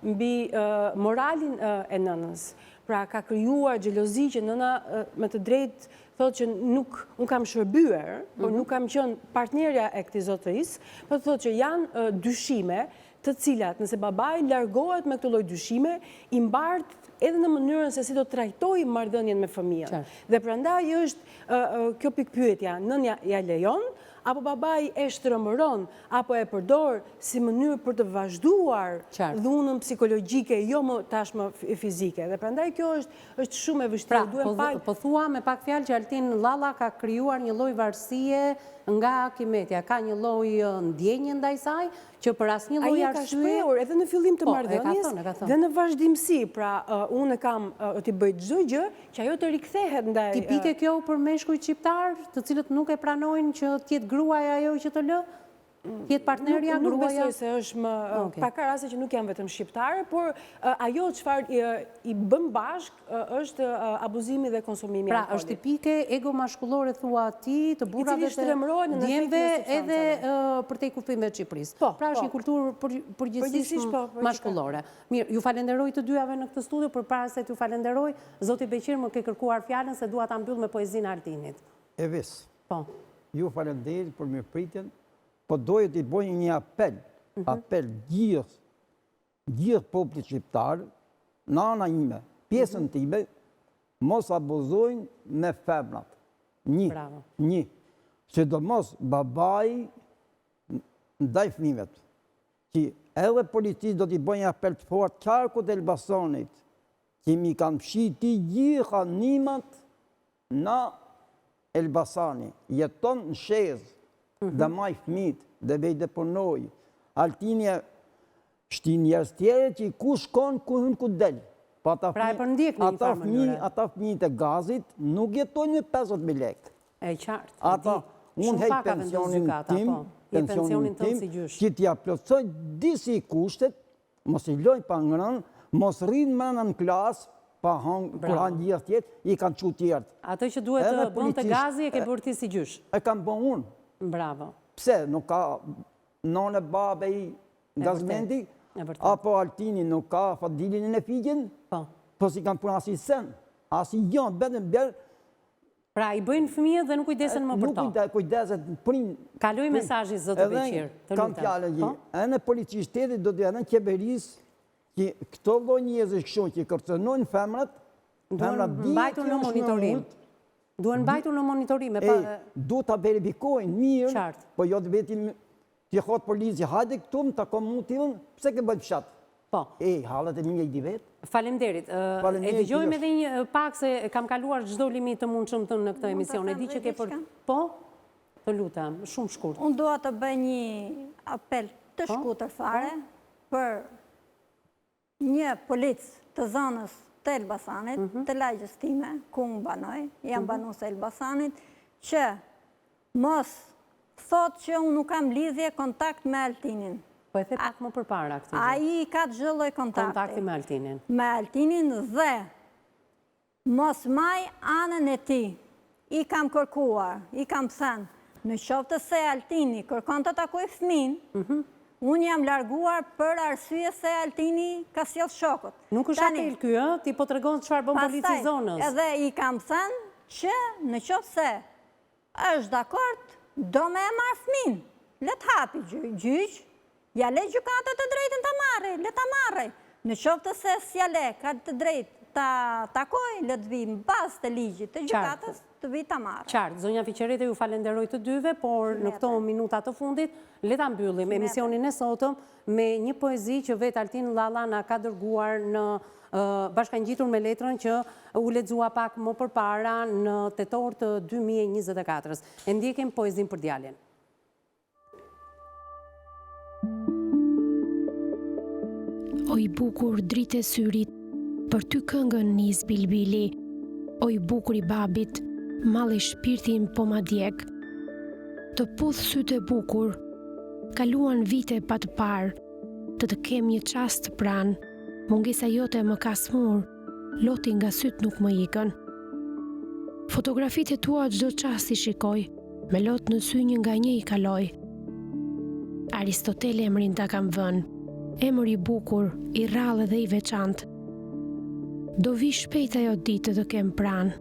mbi moralin e nënës, pra ka krijuar xhelozi që nëna me të drejtë thotë që nuk kam shërbyer, por nuk kam qenë partnerja e këtij zotërisë, por thotë që janë dyshime të cilat nëse babai largohet me këtë lloj dyshime, i mbart edhe në mënyrën se si do trajtojë marrëdhënien me fëmijën. Dhe prandaj është kjo pikpyetja, nënja ja lejon, apo babai e shtrëmbëron, apo e përdor si mënyrë për të vazhduar dhunën psikologjike, jo më tashmë fizike. Dhe prandaj kjo është shumë e vështirë. Pra, po thua me pak fjalë që Altin Llalla ka krijuar një lloj varësie nga Kimetja, ka një lloj ndjenje ndaj saj, që për asnjë lloj arsye... Ai ka shprehur edhe në fillim të marrëdhënies dhe në vazhdimsi, pra unë kam t'i bëj çdo gjë që ajo të rikthehet ndaj... Tipike kjo për meshkujt shqiptar, të cilët nuk e pranojnë që t'jetë gruaja ajo që të lë? Tjetë partnerja, gruaja? Nuk besoj se është më... Pa ka raste që nuk janë vetëm shqiptare, por ajo çfarë i bën bashkë është abuzimi dhe konsumimi. Pra, është tipike ego mashkullore, thua ti, të burrave të djemve edhe përtej kufijve të Shqipërisë. Pra, është një kulturë përgjithsisht mashkullore. Mirë, ju falenderoj të dyjave në këtë studio, përpara se t'ju falenderoj, zoti Beqir më ke kërkuar fjalën se dua ta mbyll me poezinë Altinit. E vis. Po. Ju falenderoj për mirëpritjen. Po dojet i bojnë një apel gjithë popullit shqiptar, në ana ime, pjesën time, mos abuzojnë me femrat. Një. Që do mos babai ndaj fëmijëve, që edhe policisë do t'i bëjnë apel të fort qarkut e Elbasanit, kimi kanë fshiti gjitha nimat në Elbasani, jeton në Shezë, dhe maj fmit, dhe vej dhe punoj. Altinje shti njerës tjere që ku shkon, ku hyn, ku del. Pra e përndjek në një farë mënyre. Ata fmit e gazit nuk jetojnë me 50.000 lekë. E qartë. Ata, unë hej pensionin tim, që t'ja plotësoj disi kushtet, mos i lojnë pa ngrënë, mos rrinë mëna në klasë, pa kur hanë gjithë tjetë, i kanë që tjertë. Ato që duhet të bënd të gazi e ke bërti si gjysh? E kanë bënë unë. Bravo. Pse, nuk ka none babe i gazmendi, apo Altini nuk ka Fadilin e Figjen, po si kanë punë asi sen, asi janë, betën bjerë. Pra i bëjnë fëmijët dhe nuk kujdesen më për to. Nuk kujdeset prind. Kaloj mesazhi zoti Beqir. Kam fjalën gjë. Edhe policishtetit do të janë qeverisë që këto lloj njerëzish kështu që kërcënojnë femrat, duhen mbajtur në monitorim. Duhen mbajtur në monitorim. Du ta verifikojnë mirë, po jo të vetim që hot policia, hajde këtu më takon motivën, pse ke bëjt fshat? Po. Hallet e një i di vetë. Falemderit. E dëgjojmë edhe një pak se kam kaluar çdo limit të mundshëm të në këtë emision. E di që ke për... Po? Të lutem, shumë shkurt. Unë dua të bëj një apel të shkurtër fare për një polic të zonës të Elbasanit, të lagjës time, ku unë banoj, jam banuese e Elbasanit, që mos thot që unë nuk kam lidhje kontakt me Altinin. Po e the pak më përpara këtë. A i ka të gjë lloj kontakti. Kontakti me Altinin. Me Altinin dhe mos maj anën e ti. I kam kërkuar, i kam thënë, në qoftë se Altini kërkon të takoj fëmin, unë jam larguar për arsye se Altini ka sjell shokët. Nuk është apel ky, ti po tregon çfarë bën policia zonës. Edhe i kam thënë që në qoftë se është dakord, do me e marr fëmin. Le të hapi gjyq, ja le gjykata të drejtën ta marrë, le ta marrë. Në qoftë se s'ja le ka të drejtë ta takoj, le të vi mbas të ligjit të gjykatës, të vi ta marrë. Qartë, zonja Fiqerete ju falenderoj të dyve, por në këto minuta të fundit, le ta mbyllim emisionin e sotëm me një poezi që vetë Altin Llalla na ka dërguar në bashkangjitur me letrën që u lexua pak më përpara në tetor të 2024-s. E ndjekim poezin për djalin. Oj bukur dritë e syrit, për ty këngën nis bilbili. Oj bukur i babit, malli shpirtin po ma djeg. Të puth sytë e bukur, kaluan vite pa të parë, të kem një çast të pranë, mungesa jote më ka smur, loti nga sytë nuk më ikën. Fotografit e tua çdo çast i shikoj, me lot në sy një nga një i kaloj. Aristotel emrin ta kam vënë, emër i bukur, i rrallë dhe i veçantë. Do vi shpejt ajo ditë të kem pranë,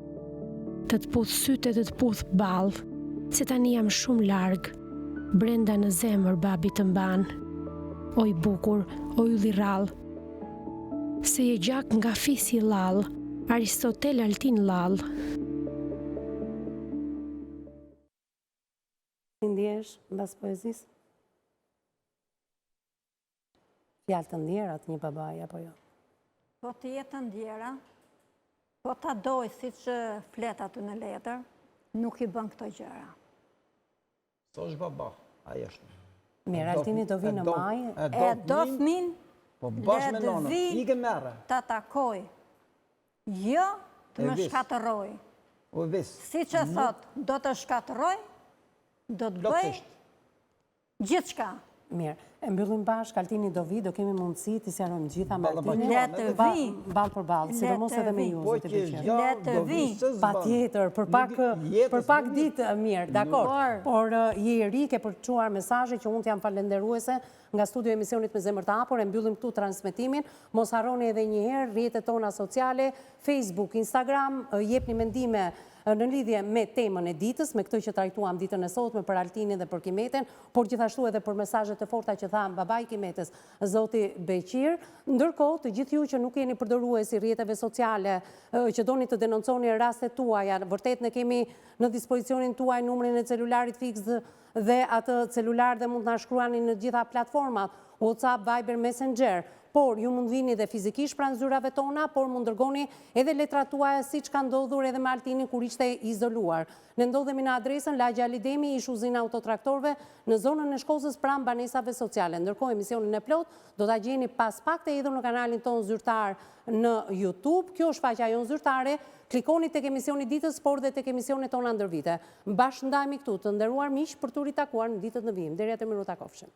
të puth sytë e të puth ballë, se tani jam shumë larg, brenda në zemër babi të mban. Oj bukur, oj rrallë, se je gjak nga fisi lall, Aristotel Altin Llall. Si ndjesh mbas poezisë? Fjalë të ndjerat një babaj apo jo? Po të jetë të ndjera, po ta doj si që flet aty në letër, nuk i bën këto gjëra. Së është baba, aja është. Mirë, Altini do vi në maj. E do fëmin, po bashkë me nonën, ike merre. Ta takoj, jo të më shkatëroj. Si që thot, do të shkatëroj, do të bëj gjithë shka. Mirë, e mbyllim bashkë, Altini do vi, do kemi mundësi të sjarojmë gjitha me Altini. Le të vi. Balë për balë, sidomos edhe me ju. Le të vi. Pa tjetër, për pak ditë mirë, dakor. Por je i ri, ke përquar mesazhe që unë t'jam falenderuese nga studio emisionit Me Zemër të Hapur, e mbyllim këtu transmetimin. Mos harroni edhe një herë rrjetet tona sociale, Facebook, Instagram, jepni mendime në lidhje me temën e ditës, me këtë që trajtuam ditën e sotme për Altinin dhe për Kimeten, por gjithashtu edhe për mesazhet e forta që tha babai i Kimetes, zoti Beqir. Ndërkohë, të gjithë ju që nuk jeni përdoruesi rrjeteve sociale, që doni të denonconi rastet tuaja, vërtet ne kemi në dispozicionin tuaj numrin e celularit fiks dhe atë celular dhe mund të na shkruani në gjitha platformat, WhatsApp, Viber, Messenger, por ju mund vini dhe fizikisht pranë zyrave tona, por mund dërgoni edhe letrat tuaja siç ka ndodhur edhe me Altinin kur ishte izoluar. Ne ndodhemi në adresën Lagja Lidemi, ish uzina autotraktorëve në zonën e Shkozës pranë banesave sociale. Ndërkohë emisionin e plot do ta gjeni pas pak të hedhur në kanalin ton zyrtar në YouTube. Kjo është faqja jonë zyrtare. Klikoni tek emisioni ditës, por dhe tek emisionet tona ndër vite. Bashkë ndajemi këtu të nderuar miq për të ritakuar në ditët në vijim. Deri atë miru takofshim.